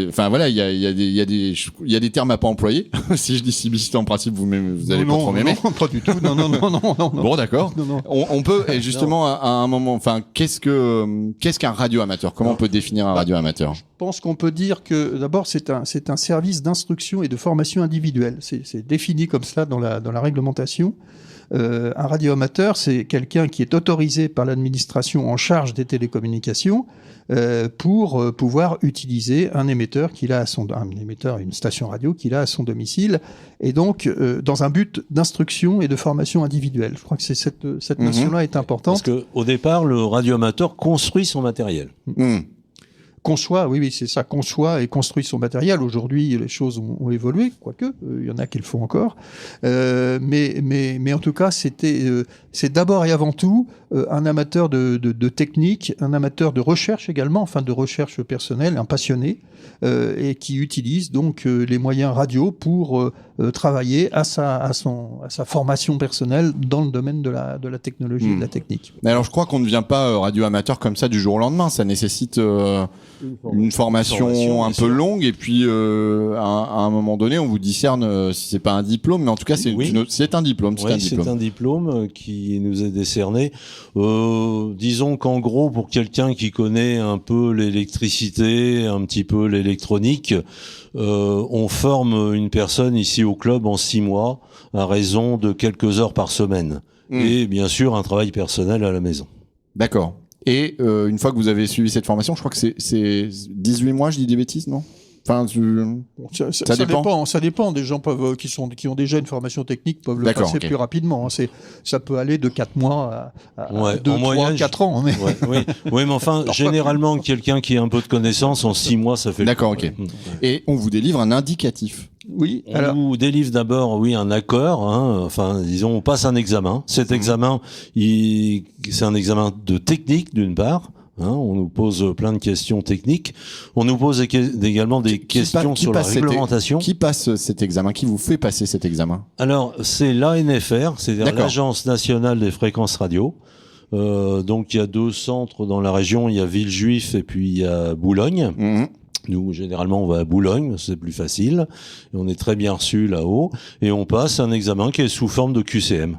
enfin voilà, il y a des termes à pas employer. Si je dis cibiste, en principe, vous allez pas trop m'aimer. Non, pas du tout. Non. Bon, d'accord. On peut, et justement, à un moment, enfin, qu'est-ce qu'un radio-amateur? Comment on peut définir un radio-amateur? Je pense qu'on peut dire que d'abord c'est un service d'instruction et de formation individuelle. C'est défini comme cela dans la réglementation. Un radio-amateur, c'est quelqu'un qui est autorisé par l'administration en charge des télécommunications pour pouvoir utiliser un émetteur une station radio qu'il a à son domicile, et donc dans un but d'instruction et de formation individuelle. Je crois que cette notion-là est importante. Parce qu'au départ, le radio-amateur construit son matériel. Conçoit, oui, c'est ça, conçoit et construit son matériel. Aujourd'hui, les choses ont évolué, quoique, il y en a qui le font encore. Mais en tout cas, c'est d'abord et avant tout un amateur de technique, un amateur de recherche également, enfin de recherche personnelle, un passionné, et qui utilise donc les moyens radio pour travailler à sa formation personnelle dans le domaine de la technologie et de la technique. Mais alors, je crois qu'on ne devient pas radio-amateur comme ça du jour au lendemain. Ça nécessite une formation un peu longue, et puis à un moment donné, on vous discerne si c'est pas un diplôme, mais en tout cas, c'est un diplôme. C'est un diplôme qui nous est décerné. Disons qu'en gros, pour quelqu'un qui connaît un peu l'électricité, un petit peu l'électronique, on forme une personne ici au club en 6 mois à raison de quelques heures par semaine. Et bien sûr, un travail personnel à la maison. D'accord. Et une fois que vous avez suivi cette formation, je crois que c'est 18 mois, je dis des bêtises, non ? Ça dépend. Ça dépend. Des gens qui ont déjà une formation technique peuvent le passer plus rapidement. Ça peut aller de 4 mois à 2, 3, 4 ans. Mais... oui, mais enfin, généralement, quelqu'un qui a un peu de connaissances, en 6 mois, ça fait... D'accord, ok. Et on vous délivre un indicatif. Oui. On vous délivre d'abord, un accord. Enfin, disons, on passe un examen. Cet examen, c'est un examen de technique, d'une part. On nous pose plein de questions techniques. On nous pose également des questions sur la réglementation. Qui passe cet examen? Qui vous fait passer cet examen? Alors, c'est l'ANFR, c'est-à-dire l'Agence nationale des fréquences radio. Donc, il y a 2 centres dans la région. Il y a Villejuif et puis il y a Boulogne. Nous, généralement, on va à Boulogne, c'est plus facile. Et on est très bien reçu là-haut. Et on passe un examen qui est sous forme de QCM.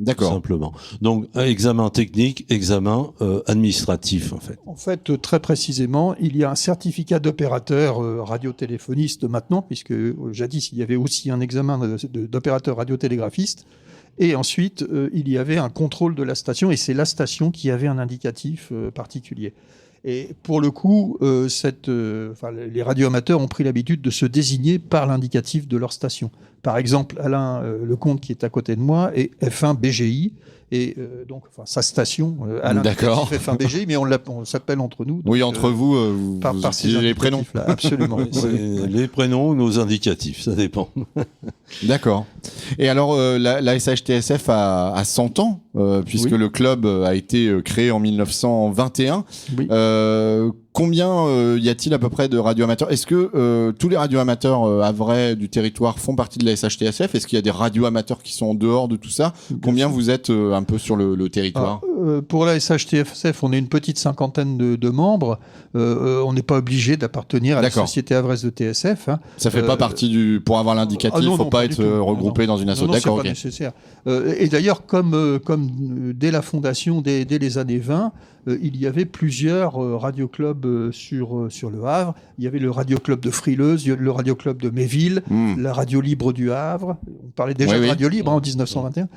D'accord. Simplement. Donc, un examen technique, examen administratif, en fait. En fait, très précisément, il y a un certificat d'opérateur radiotéléphoniste maintenant, puisque jadis, il y avait aussi un examen d'opérateur radiotélégraphiste. Et ensuite, il y avait un contrôle de la station, et c'est la station qui avait un indicatif particulier. Et pour le coup, les radioamateurs ont pris l'habitude de se désigner par l'indicatif de leur station. Par exemple, Alain Lecomte, qui est à côté de moi, est F1 BGI. Et donc, sa station, Alain F1 BGI, mais on s'appelle entre nous. Donc, entre vous, vous utilisez les prénoms. Là, absolument. Les prénoms ou nos indicatifs, ça dépend. D'accord. Et alors, la SHTSF a 100 ans, puisque le club a été créé en 1921. Oui. Combien y a-t-il à peu près de radioamateurs? Est-ce que tous les radioamateurs havrais du territoire font partie de la SHTSF? Est-ce qu'il y a des radioamateurs qui sont en dehors de tout ça? Combien vous êtes un peu sur le territoire? Pour la SHTSF, on est une petite 50aine de membres. On n'est pas obligé d'appartenir à la Société Havraise de TSF. Ça fait pas partie pour avoir l'indicatif, il ne faut pas être regroupé dans une association. D'accord, c'est pas nécessaire. Et d'ailleurs, comme dès la fondation, dès les années 20, il y avait plusieurs radioclubs sur le Havre. Il y avait le radioclub de Frileuse, le radioclub de Méville, la radio libre du Havre. On parlait déjà de radio libre en 1921.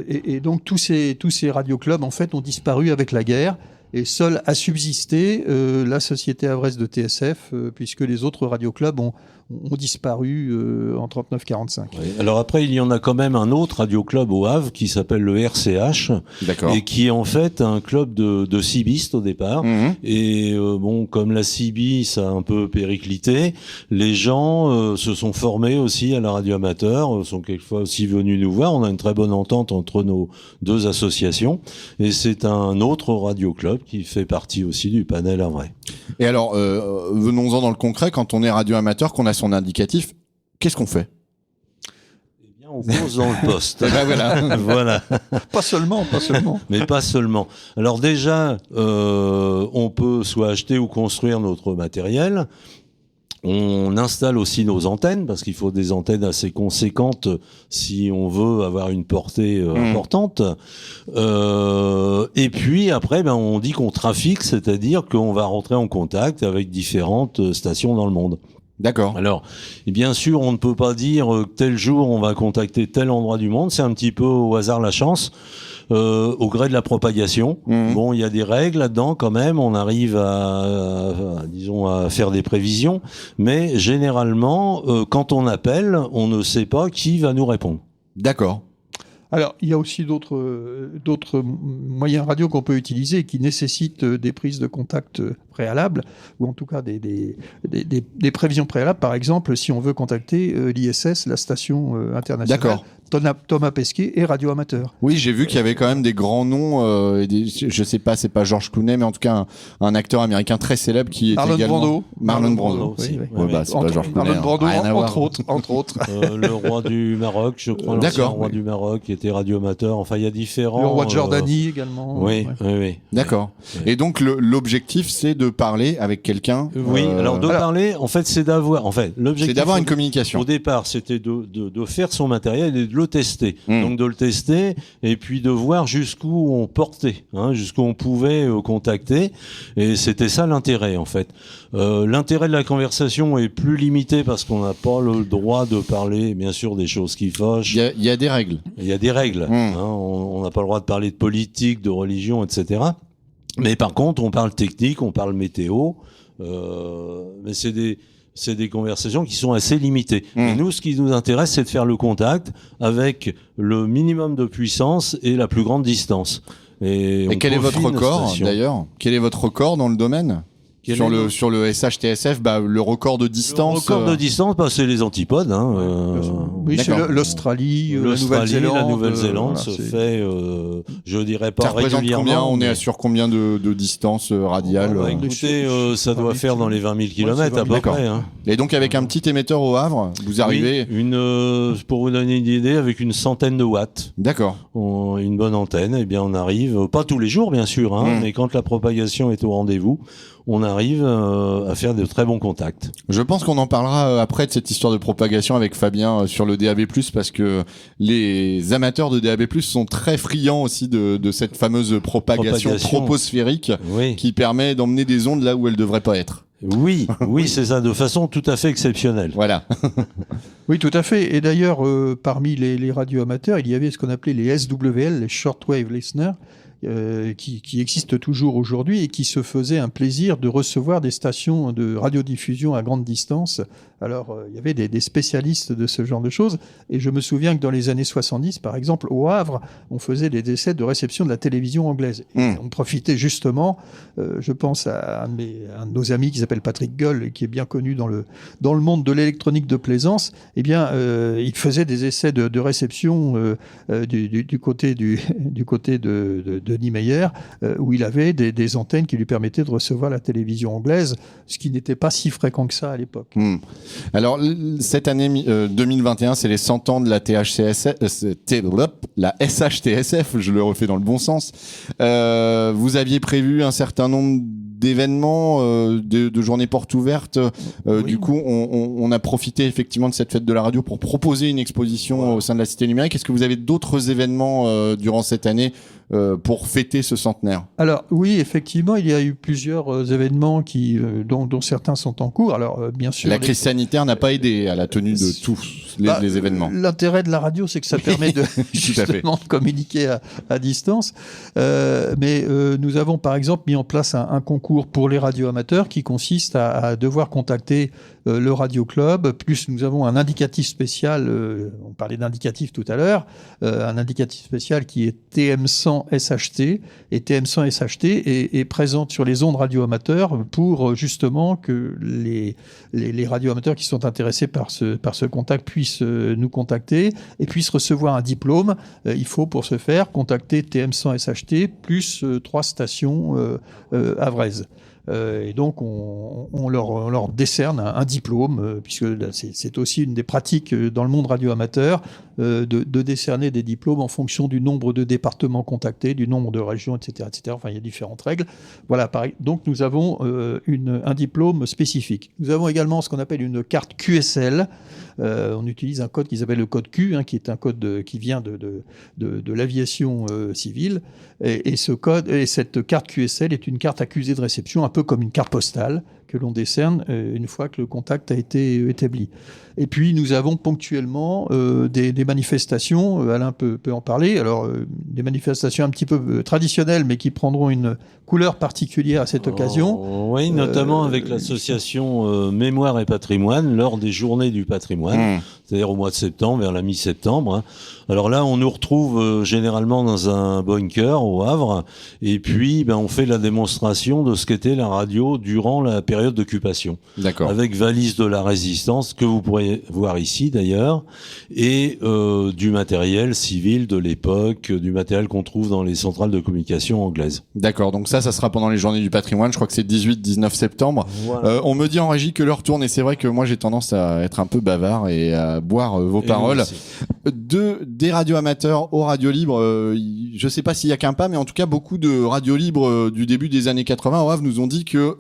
Et donc tous ces radioclubs en fait ont disparu avec la guerre. Et seule a subsisté la Société Havraise de TSF, puisque les autres radioclubs ont disparu en 39-45. Oui. Alors après, il y en a quand même un autre radioclub au Havre qui s'appelle le RCH, et qui est en fait un club de cibistes au départ. Et comme la CIBI, ça a un peu périclité, les gens se sont formés aussi à la radio amateur, sont quelquefois aussi venus nous voir. On a une très bonne entente entre nos 2 associations, et c'est un autre radioclub qui fait partie aussi du panel havrais. Et alors, venons-en dans le concret, quand on est radioamateur, qu'on a son indicatif, qu'est-ce qu'on fait? Eh bien, on pose dans le poste. Voilà. Pas seulement. Mais pas seulement. Alors déjà, on peut soit acheter ou construire notre matériel. On installe aussi nos antennes, parce qu'il faut des antennes assez conséquentes si on veut avoir une portée importante. Et puis après, on dit qu'on trafique, c'est-à-dire qu'on va rentrer en contact avec différentes stations dans le monde. D'accord. Alors, bien sûr, on ne peut pas dire tel jour on va contacter tel endroit du monde, c'est un petit peu au hasard la chance. Au gré de la propagation. Bon, il y a des règles là-dedans quand même, on arrive à faire des prévisions, mais généralement, quand on appelle, on ne sait pas qui va nous répondre. D'accord. Alors, il y a aussi d'autres moyens radio qu'on peut utiliser qui nécessitent des prises de contact préalables, ou en tout cas des prévisions préalables. Par exemple, si on veut contacter l'ISS, la station internationale. D'accord. Thomas Pesquet est radioamateur. Oui, j'ai vu qu'il y avait quand même des grands noms. Je sais pas, c'est pas George Clooney, mais en tout cas un acteur américain très célèbre qui est également Marlon Brando. Aussi. C'est pas George Clooney. Marlon Brando, entre autres. Le roi du Maroc, je crois. L'ancien roi du Maroc qui était radioamateur. Enfin, il y a différents. Le roi de Jordanie également. Oui. D'accord. Et donc l'objectif, c'est de parler avec quelqu'un. Oui. Alors parler, en fait, c'est d'avoir. En fait, l'objectif. C'est d'avoir une communication. Au départ, c'était de faire son matériel et de le tester. Donc de le tester et puis de voir jusqu'où on portait, jusqu'où on pouvait contacter. Et c'était ça l'intérêt en fait. L'intérêt de la conversation est plus limité parce qu'on n'a pas le droit de parler, bien sûr, des choses qui fâchent. Il y a des règles. Il y a des règles. On n'a pas le droit de parler de politique, de religion, etc. Mais par contre, on parle technique, on parle météo. Mais c'est des conversations qui sont assez limitées. Et nous, ce qui nous intéresse, c'est de faire le contact avec le minimum de puissance et la plus grande distance. Et quel est votre record, d'ailleurs? Quel est votre record dans le domaine? Sur le SHTSF, le record de distance. Le record de distance, c'est les antipodes. Oui, c'est l'Australie, la Nouvelle-Zélande se fait, je dirais pas ça représente régulièrement. Combien, on est sur combien de distance radiale? Écoutez, ça doit faire dans les 20 000 km à peu près. Et donc avec un petit émetteur au Havre, vous arrivez... Pour vous donner une idée, avec une centaine de watts. D'accord. Une bonne antenne, eh bien on arrive, pas tous les jours bien sûr, mais quand la propagation est au rendez-vous, on arrive à faire de très bons contacts. Je pense qu'on en parlera après de cette histoire de propagation avec Fabien sur le DAB+, parce que les amateurs de DAB+, sont très friands aussi de cette fameuse propagation troposphérique qui permet d'emmener des ondes là où elles devraient pas être. Oui, c'est ça, de façon tout à fait exceptionnelle. Voilà. Oui, tout à fait. Et d'ailleurs, parmi les radioamateurs, il y avait ce qu'on appelait les SWL, les Shortwave Listeners, qui existent toujours aujourd'hui et qui se faisaient un plaisir de recevoir des stations de radiodiffusion à grande distance. Alors, il y avait des spécialistes de ce genre de choses. Et je me souviens que dans les années 70, par exemple, au Havre, on faisait des essais de réception de la télévision anglaise. Et on profitait justement, je pense à un de nos amis qui s'appelle Patrick Goll, et qui est bien connu dans le monde de l'électronique de plaisance. Eh bien, il faisait des essais de réception du côté de Niemeyer, où il avait des antennes qui lui permettaient de recevoir la télévision anglaise, ce qui n'était pas si fréquent que ça à l'époque. Alors, cette année 2021, c'est les 100 ans de la la SHTSF, je le refais dans le bon sens. Vous aviez prévu un certain nombre d'événements, de journées portes ouvertes. Du coup, on a profité effectivement de cette fête de la radio pour proposer une exposition au sein de la Cité numérique. Est-ce que vous avez d'autres événements durant cette année pour fêter ce centenaire? Alors oui, effectivement, il y a eu plusieurs événements dont certains sont en cours. Alors bien sûr, la crise sanitaire n'a pas aidé à la tenue de tous les événements. L'intérêt de la radio, c'est que ça permet de justement de communiquer à distance. Mais nous avons par exemple mis en place un concours pour les radioamateurs qui consiste à devoir contacter le Radio Club. Plus nous avons un indicatif spécial. On parlait d'indicatif tout à l'heure. Un indicatif spécial qui est TM100 SHT, et TM100 SHT est présente sur les ondes radioamateurs pour justement que les radioamateurs qui sont intéressés par ce contact puissent nous contacter et puissent recevoir un diplôme. Il faut pour ce faire contacter TM100 SHT plus 3 stations havraises. Et donc on leur décerne un diplôme, puisque c'est aussi une des pratiques dans le monde radioamateur, de décerner des diplômes en fonction du nombre de départements contactés, du nombre de régions, etc., etc. Enfin, il y a différentes règles. Voilà, pareil. Donc nous avons un diplôme spécifique. Nous avons également ce qu'on appelle une carte QSL. On utilise un code qui s'appelle le code Q, qui est un code qui vient de l'aviation civile. Et ce code, et cette carte QSL est une carte accusée de réception, un peu comme une carte postale que l'on décerne une fois que le contact a été établi. Et puis nous avons ponctuellement des manifestations, Alain peut en parler, alors des manifestations un petit peu traditionnelles mais qui prendront une couleur particulière à cette occasion. Oui, notamment avec l'association Mémoire et Patrimoine lors des Journées du Patrimoine, c'est-à-dire au mois de septembre, vers la mi-septembre. Alors là, on nous retrouve généralement dans un bunker au Havre, et puis on fait la démonstration de ce qu'était la radio durant la période d'occupation. D'accord. Avec valise de la résistance, que vous pourrez voir ici d'ailleurs, et du matériel civil de l'époque, du matériel qu'on trouve dans les centrales de communication anglaises. D'accord, donc ça sera pendant les Journées du Patrimoine, je crois que c'est 18-19 septembre. Voilà. On me dit en régie que l'heure tourne, et c'est vrai que moi j'ai tendance à être un peu bavard et à boire vos paroles. Des radios amateurs aux radios libres, je sais pas s'il y a qu'un pas, mais en tout cas beaucoup de radios libres du début des années 80 au Havre nous ont dit que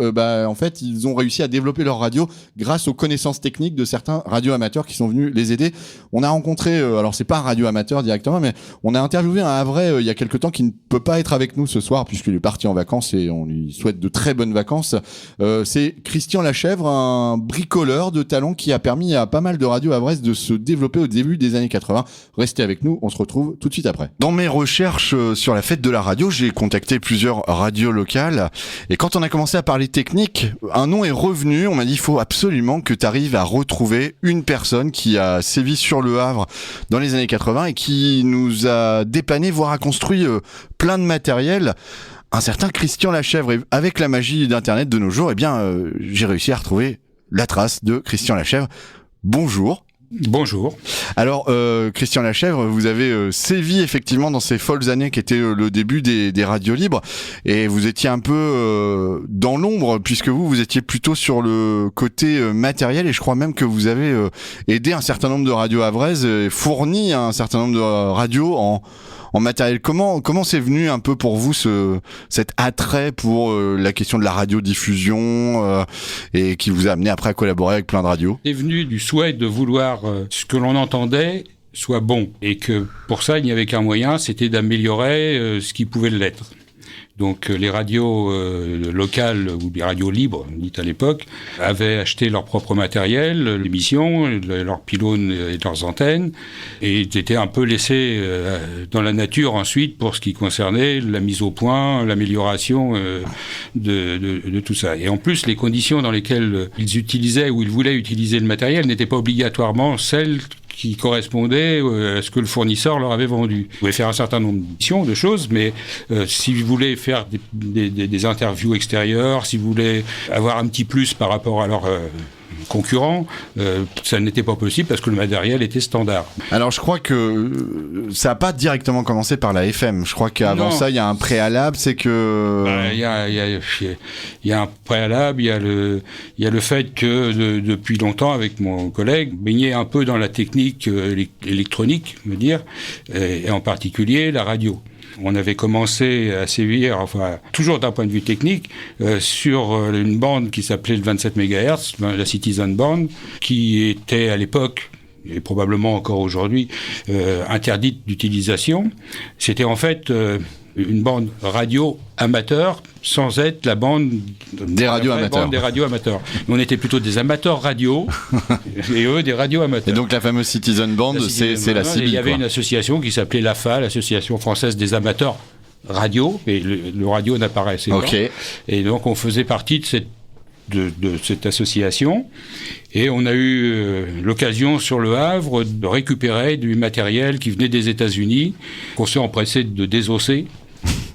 en fait ils ont réussi à développer leur radio grâce aux connaissances techniques de certains radios amateurs qui sont venus les aider. On a rencontré, alors c'est pas un radio amateur directement, mais on a interviewé un Havrais il y a quelque temps qui ne peut pas être avec nous ce soir puisqu'il est parti en vacances et on lui souhaite de très bonnes vacances. C'est Christian Lachèvre, un bricoleur de talent qui a permis à pas mal de radios havraises de se développer au début des années 80. Restez avec nous, on se retrouve tout de suite après. Dans mes recherches sur la fête de la radio, j'ai contacté plusieurs radios locales et quand on a commencé commencé à parler technique, un nom est revenu. On m'a dit il faut absolument que tu arrives à retrouver une personne qui a sévi sur Le Havre dans les années 80 et qui nous a dépanné, voire a construit plein de matériel. Un certain Christian Lachèvre. Et avec la magie d'Internet de nos jours, eh bien, j'ai réussi à retrouver la trace de Christian Lachèvre. Bonjour. Bonjour. Alors, Christian Lachèvre, vous avez sévi effectivement dans ces folles années qui étaient le début des radios libres, et vous étiez un peu dans l'ombre, puisque vous étiez plutôt sur le côté matériel, et je crois même que vous avez aidé un certain nombre de radios havraises et fourni un certain nombre de radios en matériel. Comment c'est venu un peu pour vous cet attrait pour la question de la radiodiffusion et qui vous a amené après à collaborer avec plein de radios? C'est venu du souhait de vouloir ce que l'on entendait soit bon, et que pour ça il n'y avait qu'un moyen, c'était d'améliorer ce qui pouvait l'être. Donc les radios locales ou les radios libres, dites à l'époque, avaient acheté leur propre matériel, l'émission, leurs pylônes et leurs antennes, et ils étaient un peu laissés dans la nature ensuite pour ce qui concernait la mise au point, l'amélioration de tout ça. Et en plus, les conditions dans lesquelles ils utilisaient ou ils voulaient utiliser le matériel n'étaient pas obligatoirement celles qui correspondait à ce que le fournisseur leur avait vendu. Vous pouvez faire un certain nombre d'émissions, de choses, mais si vous voulez faire des interviews extérieures, si vous voulez avoir un petit plus par rapport à leurs concurrents, ça n'était pas possible parce que le matériel était standard. Alors je crois que ça n'a pas directement commencé par la FM. Je crois qu'avant ça, il y a un préalable, c'est que... Il y a un préalable, il y a le fait que depuis longtemps, avec mon collègue, baignait un peu dans la technique électronique, me dire, et en particulier la radio. On avait commencé à sévir, enfin, toujours d'un point de vue technique, sur une bande qui s'appelait le 27 MHz, la Citizen Band, qui était à l'époque, et probablement encore aujourd'hui, interdite d'utilisation. C'était en fait une bande radio amateur, sans être la bande des radios amateurs. On était plutôt des amateurs radio, et eux des radios amateurs. Et donc la fameuse Citizen Band, c'est la CIBI. Il y avait une association qui s'appelait l'AFA, l'Association française des amateurs radio, et le radio n'apparaissait pas. Et donc on faisait partie de cette association, et on a eu l'occasion sur Le Havre de récupérer du matériel qui venait des États-Unis, qu'on s'est empressé de désosser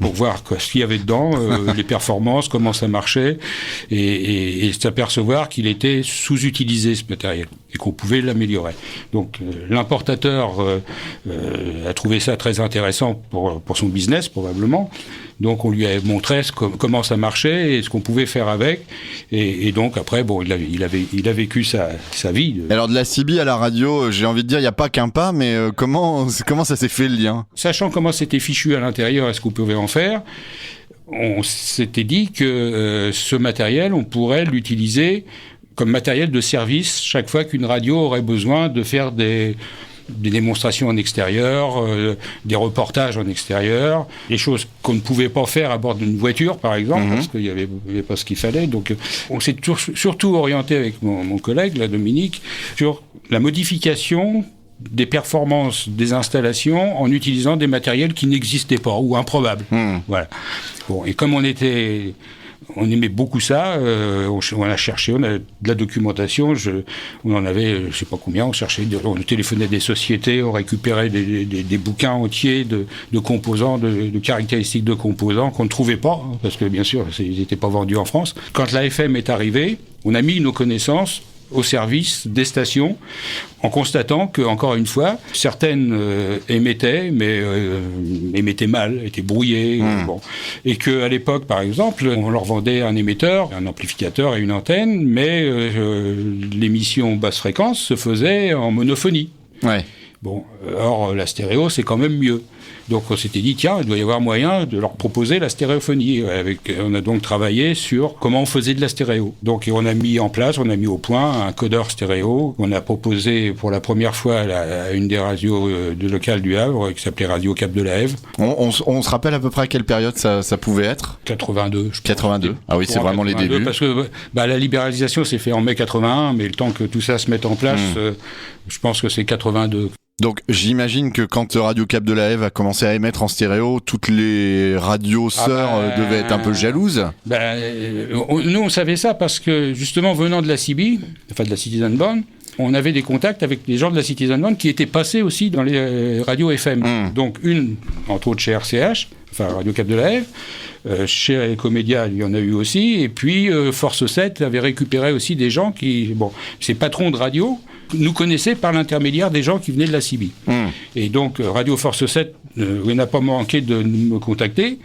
pour voir ce qu'il y avait dedans, les performances, comment ça marchait, et s'apercevoir qu'il était sous-utilisé, ce matériel, et qu'on pouvait l'améliorer. Donc l'importateur a trouvé ça très intéressant pour son business, probablement. Donc on lui a montré comment ça marchait et ce qu'on pouvait faire avec. Et donc après, bon, il a vécu sa vie. Alors de la CIBI à la radio, j'ai envie de dire, il n'y a pas qu'un pas, mais comment ça s'est fait le lien? Sachant comment c'était fichu à l'intérieur et ce qu'on pouvait en faire, on s'était dit que ce matériel, on pourrait l'utiliser comme matériel de service chaque fois qu'une radio aurait besoin de faire des démonstrations en extérieur, des reportages en extérieur, des choses qu'on ne pouvait pas faire à bord d'une voiture, par exemple, parce qu'il n'y avait pas ce qu'il fallait. Donc, on s'est surtout orienté avec mon collègue, là, Dominique, sur la modification des performances des installations en utilisant des matériels qui n'existaient pas ou improbables. Voilà. Bon, et comme on aimait beaucoup ça, on a cherché, on a de la documentation, on en avait, je sais pas combien, on téléphonait des sociétés, on récupérait des bouquins entiers de composants, de caractéristiques de composants qu'on ne trouvait pas, parce que bien sûr, ils n'étaient pas vendus en France. Quand la FM est arrivée, on a mis nos connaissances au service des stations, en constatant que, encore une fois, certaines émettaient, mais émettaient mal, étaient brouillées, et qu'à l'époque, par exemple, on leur vendait un émetteur, un amplificateur et une antenne, mais l'émission basse fréquence se faisait en monophonie. Bon, or la stéréo, c'est quand même mieux. Donc on s'était dit, tiens, il doit y avoir moyen de leur proposer la stéréophonie. On a donc travaillé sur comment on faisait de la stéréo. Donc on a mis au point un codeur stéréo qu'on a proposé pour la première fois à une des radios locales du Havre, qui s'appelait Radio Cap de la Hève. On se rappelle à peu près à quelle période ça pouvait être? 82, je pense. 82. Ah oui, c'est vraiment 82, les débuts. Parce que la libéralisation s'est faite en mai 81, mais le temps que tout ça se mette en place, je pense que c'est 82. Donc j'imagine que quand Radio Cap de la Haye a commencé à émettre en stéréo, toutes les radios sœurs devaient être un peu jalouses. Nous on savait ça parce que justement venant de la CB, enfin de la Citizen Band, on avait des contacts avec les gens de la Citizen Band qui étaient passés aussi dans les radios FM. Donc entre autres chez RCH, enfin Radio Cap de la Haye, chez Ecomédia, il y en a eu aussi, et puis Force 7 avait récupéré aussi des gens qui, ces patrons de radio, nous connaissaient par l'intermédiaire des gens qui venaient de la CB. Et donc Radio Force 7 n'a pas manqué de me contacter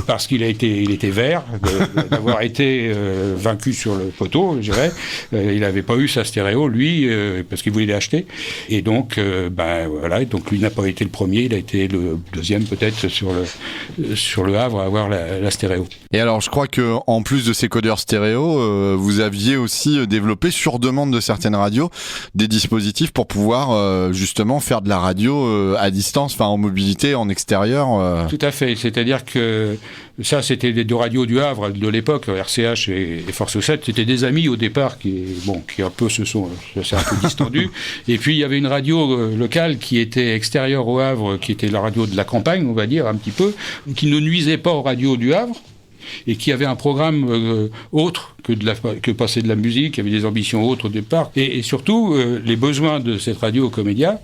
parce qu'il était vert d'avoir été vaincu sur le poteau, je dirais. Il n'avait pas eu sa stéréo, lui, parce qu'il voulait l'acheter. Et donc, voilà, donc lui n'a pas été le premier, il a été le deuxième peut-être sur le Havre à avoir la stéréo. Et alors, je crois que en plus de ces codeurs stéréo, vous aviez aussi développé sur demande de certaines radios des dispositifs pour pouvoir justement faire de la radio à distance, enfin en mobilité, en extérieur. Tout à fait, c'est-à-dire que ça c'était les deux radios du Havre de l'époque, RCH et Force 7, c'était des amis au départ qui un peu s'est un peu distendus. Et puis il y avait une radio locale qui était extérieure au Havre, qui était la radio de la campagne, on va dire un petit peu, qui ne nuisait pas aux radios du Havre, et qui avait un programme autre que passer de la musique, qui avait des ambitions autres au départ. Et surtout, les besoins de cette radio Comédia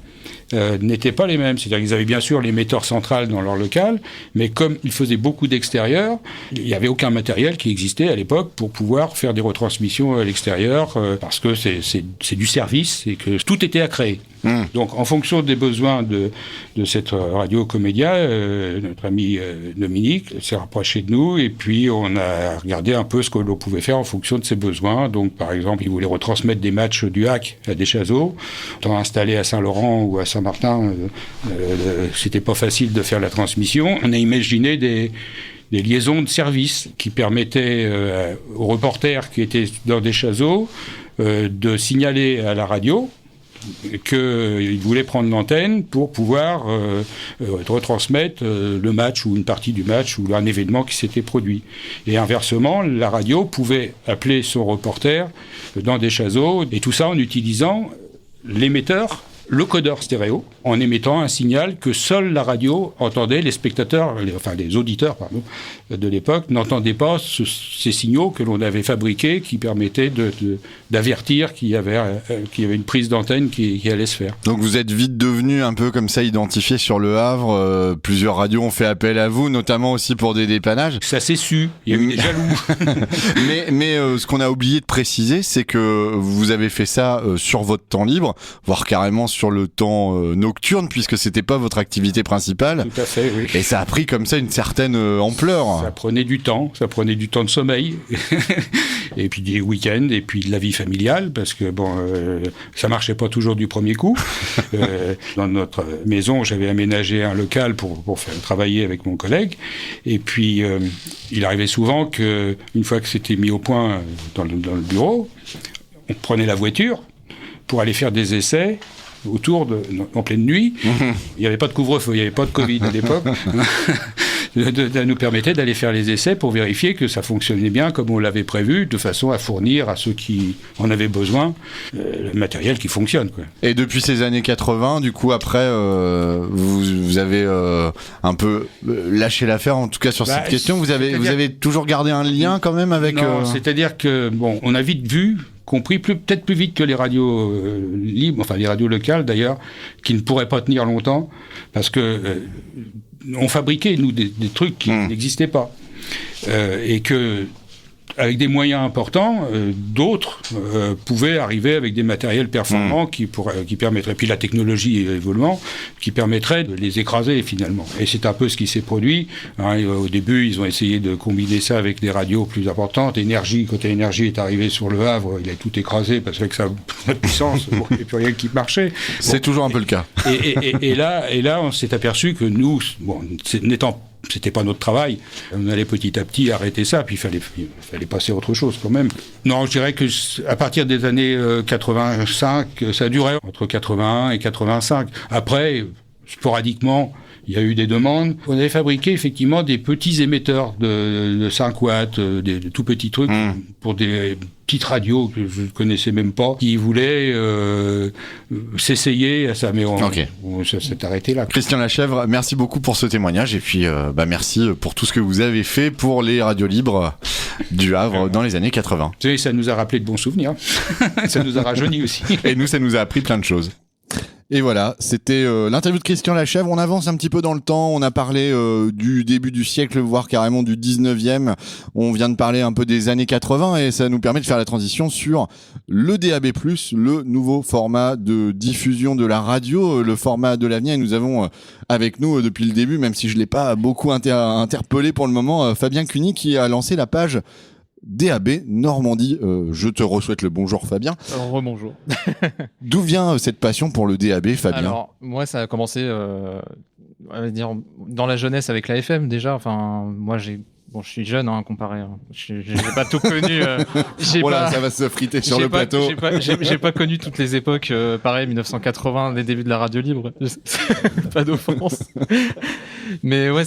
n'étaient pas les mêmes. C'est-à-dire qu'ils avaient bien sûr l'émetteur central dans leur local, mais comme ils faisaient beaucoup d'extérieur, il n'y avait aucun matériel qui existait à l'époque pour pouvoir faire des retransmissions à l'extérieur, parce que c'est du service et que tout était à créer. Donc, en fonction des besoins de cette radio Comédia, notre ami Dominique s'est rapproché de nous et puis on a regardé un peu ce que l'on pouvait faire en fonction de ses besoins. Donc, par exemple, il voulait retransmettre des matchs du HAC à Deschazos. Étant installé à Saint-Laurent ou à Saint-Martin, c'était pas facile de faire la transmission. On a imaginé des liaisons de service qui permettaient aux reporters qui étaient dans Deschazos de signaler à la radio qu'il voulait prendre l'antenne pour pouvoir retransmettre le match ou une partie du match ou un événement qui s'était produit. Et inversement, la radio pouvait appeler son reporter dans Deschazos, et tout ça en utilisant l'émetteur, le codeur stéréo, en émettant un signal que seule la radio entendait. Les spectateurs, les auditeurs, de l'époque, n'entendaient pas ces signaux que l'on avait fabriqués qui permettaient d'avertir qu'il y avait une prise d'antenne qui allait se faire. Donc vous êtes vite devenu un peu comme ça identifié sur le Havre. Plusieurs radios ont fait appel à vous, notamment aussi pour des dépannages. Ça s'est su, il y a eu des jaloux. mais ce qu'on a oublié de préciser, c'est que vous avez fait ça sur votre temps libre, voire carrément sur le temps nocturne, puisque c'était pas votre activité principale. Tout à fait, oui. Et ça a pris comme ça une certaine ampleur. Ça prenait du temps de sommeil, et puis des week-ends, et puis de la vie familiale, parce que ça marchait pas toujours du premier coup. Dans notre maison, j'avais aménagé un local pour faire travailler avec mon collègue, et puis il arrivait souvent que, une fois que c'était mis au point dans le bureau, on prenait la voiture pour aller faire des essais en pleine nuit. Il n'y avait pas de couvre-feu, il n'y avait pas de Covid à l'époque. Ça nous permettait d'aller faire les essais pour vérifier que ça fonctionnait bien comme on l'avait prévu, de façon à fournir à ceux qui en avaient besoin le matériel qui fonctionne, quoi. Et depuis ces années 80, du coup, après, vous avez un peu lâché l'affaire, en tout cas sur cette question. Vous avez toujours gardé un lien quand même avec... Non, c'est-à-dire que, on a vite vu, compris peut-être plus vite que les radios libres, enfin les radios locales d'ailleurs, qui ne pourraient pas tenir longtemps, parce que on fabriquait, nous, des trucs qui n'existaient pas. Et que, avec des moyens importants, d'autres pouvaient arriver avec des matériels performants qui permettraient, puis la technologie évoluant, qui permettrait de les écraser finalement. Et c'est un peu ce qui s'est produit. Au début, ils ont essayé de combiner ça avec des radios plus importantes. Quand Énergie est arrivé sur le Havre, il a tout écrasé parce qu'avec sa puissance, il n'y avait plus rien qui marchait. C'est toujours un peu le cas. Et là, on s'est aperçu que nous, c'était pas notre travail. On allait petit à petit arrêter ça, puis il fallait passer à autre chose quand même. Non, je dirais que à partir des années 85, ça durait entre 81 et 85. Après, sporadiquement, il y a eu des demandes. On avait fabriqué effectivement des petits émetteurs de 5 watts, de tout petits trucs pour des petites radios que je ne connaissais même pas, qui voulaient s'essayer à ça, mais ça s'est arrêté là. Christian Lachèvre, merci beaucoup pour ce témoignage et puis merci pour tout ce que vous avez fait pour les radios libres du Havre dans les années 80. Tu sais, ça nous a rappelé de bons souvenirs. Ça nous a rajeuni aussi. Et nous, ça nous a appris plein de choses. Et voilà, c'était l'interview de Christian Lachèvre. On avance un petit peu dans le temps. On a parlé du début du siècle, voire carrément du 19e. On vient de parler un peu des années 80 et ça nous permet de faire la transition sur le DAB+, le nouveau format de diffusion de la radio, le format de l'avenir. Et nous avons avec nous depuis le début, même si je l'ai pas beaucoup interpellé pour le moment, Fabien Cuny qui a lancé la page DAB Normandie. Je te re-souhaite le bonjour Fabien. Rebonjour. D'où vient cette passion pour le DAB, Fabien? Alors moi ça a commencé on va dire, dans la jeunesse avec la FM déjà. Enfin moi je suis jeune comparé. J'ai pas tout connu. Ça va se friter sur le plateau. J'ai pas connu toutes les époques. Pareil 1980, les débuts de la radio libre. Pas d'offense. Mais ouais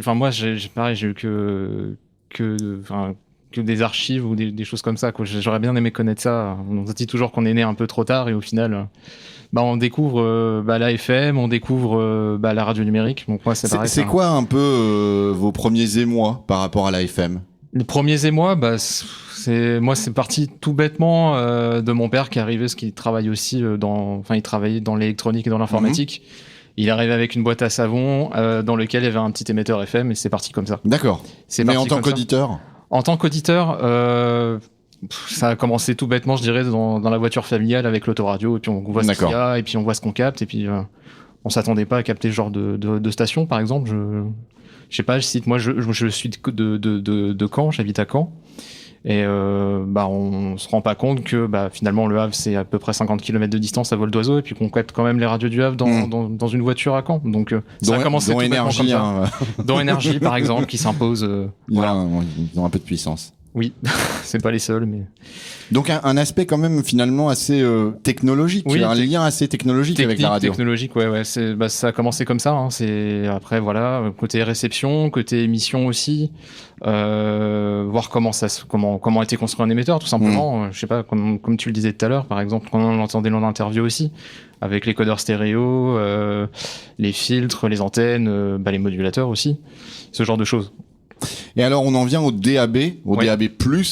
moi j'ai eu que des archives ou des choses comme ça, quoi. J'aurais bien aimé connaître ça. On se dit toujours qu'on est né un peu trop tard et au final on découvre la FM, on découvre la radio numérique. Donc moi c'est pareil. C'est quoi un peu vos premiers émois par rapport à la FM? Les premiers émois, c'est parti tout bêtement de mon père qui arrivait, parce qu'il travaille aussi il travaillait dans l'électronique et dans l'informatique. Il arrivait avec une boîte à savon dans lequel il y avait un petit émetteur FM et c'est parti comme ça. D'accord. Mais en tant qu'auditeur? En tant qu'auditeur, ça a commencé tout bêtement, je dirais, dans la voiture familiale avec l'autoradio, et puis on voit ce qu'il y a, et puis on voit ce qu'on capte, et puis on s'attendait pas à capter ce genre de station, par exemple. Je sais pas, je cite, moi je suis de Caen, j'habite à Caen, et on se rend pas compte que finalement le Havre c'est à peu près 50 km de distance à vol d'oiseau, et puis qu'on capte quand même les radios du Havre dans une voiture à Caen. Donc ça a commencé tout bêtement comme ça. Dont Énergie par exemple qui s'impose. Ils ont un peu de puissance. Oui, c'est pas les seuls, mais... Donc un aspect quand même finalement assez technologique, un lien assez technologique avec la radio. Technologique, ouais, ça a commencé comme ça. C'est après côté réception, côté émission aussi, voir comment a été construit un émetteur, tout simplement. Je sais pas, comme tu le disais tout à l'heure, par exemple, quand on l'entendait dans l'interview aussi, avec les codeurs stéréo, les filtres, les antennes, les modulateurs aussi, ce genre de choses. Et alors on en vient au DAB, DAB+,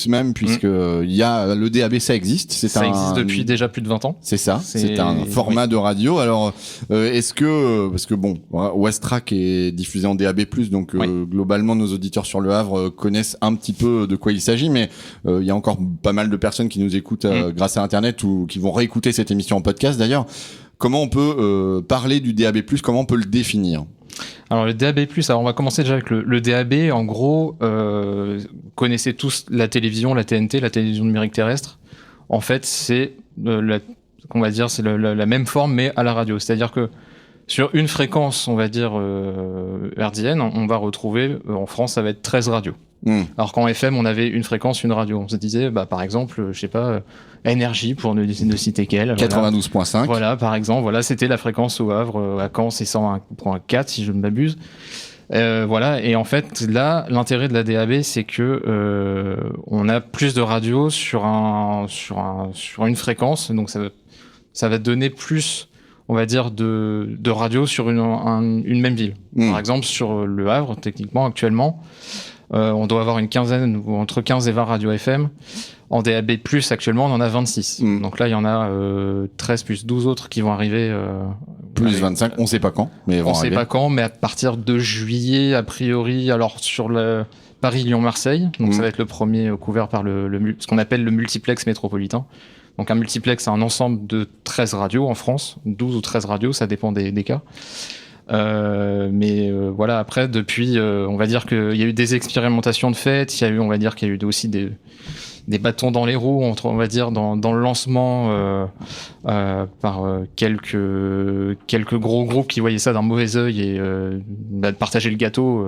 même, puisque il y a le DAB, ça existe. Ça existe depuis déjà plus de 20 ans. C'est ça, c'est un format de radio. Alors est-ce que, parce que Westrack est diffusé en DAB+, donc globalement nos auditeurs sur le Havre connaissent un petit peu de quoi il s'agit, mais il y a encore pas mal de personnes qui nous écoutent grâce à Internet ou qui vont réécouter cette émission en podcast d'ailleurs. Comment on peut parler du DAB+, comment on peut le définir? Alors le DAB+, alors on va commencer déjà avec le DAB. En gros, connaissez tous la télévision, la TNT, la télévision numérique terrestre. En fait, c'est la même forme mais à la radio. C'est-à-dire que sur une fréquence, on va dire hertzienne, on va retrouver en France, ça va être 13 radios. Alors qu'en FM, on avait une fréquence, une radio. On se disait, par exemple, je sais pas, Énergie, pour ne citer qu'elle. 92.5. Voilà, par exemple, c'était la fréquence au Havre. À Caen, c'est 101.4, si je ne m'abuse. Et en fait, là, l'intérêt de la DAB, c'est que on a plus de radios sur une fréquence. Donc ça va donner plus, on va dire, de radios sur une même ville. Par exemple, sur le Havre, techniquement, actuellement, on doit avoir une quinzaine, ou entre 15 et 20 radios FM. En DAB+, actuellement, on en a 26. Donc là, il y en a 13 plus 12 autres qui vont arriver. Plus 25, on sait pas quand, mais on sait pas quand, mais à partir de juillet, a priori, alors sur le Paris-Lyon-Marseille, donc ça va être le premier couvert par ce qu'on appelle le multiplex métropolitain. Donc un multiplex, c'est un ensemble de 13 radios en France, 12 ou 13 radios, ça dépend des cas. Voilà, après, depuis, on va dire qu'il y a eu des expérimentations de fait, on va dire qu'il y a eu aussi des bâtons dans les roues, on va dire, dans le lancement par quelques gros groupes qui voyaient ça d'un mauvais œil et de partager le gâteau.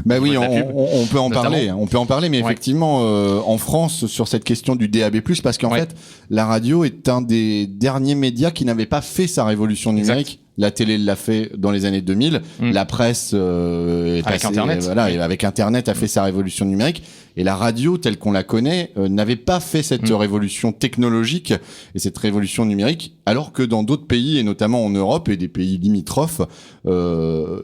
Oui, on peut en parler. On peut en parler, mais effectivement, en France, sur cette question du DAB+, parce qu'en fait, la radio est un des derniers médias qui n'avait pas fait sa révolution numérique. La télé l'a fait dans les années 2000. La presse est avec Internet. Avec Internet a fait sa révolution numérique. Et la radio, telle qu'on la connaît, n'avait pas fait cette révolution technologique et cette révolution numérique, alors que dans d'autres pays, et notamment en Europe et des pays limitrophes, la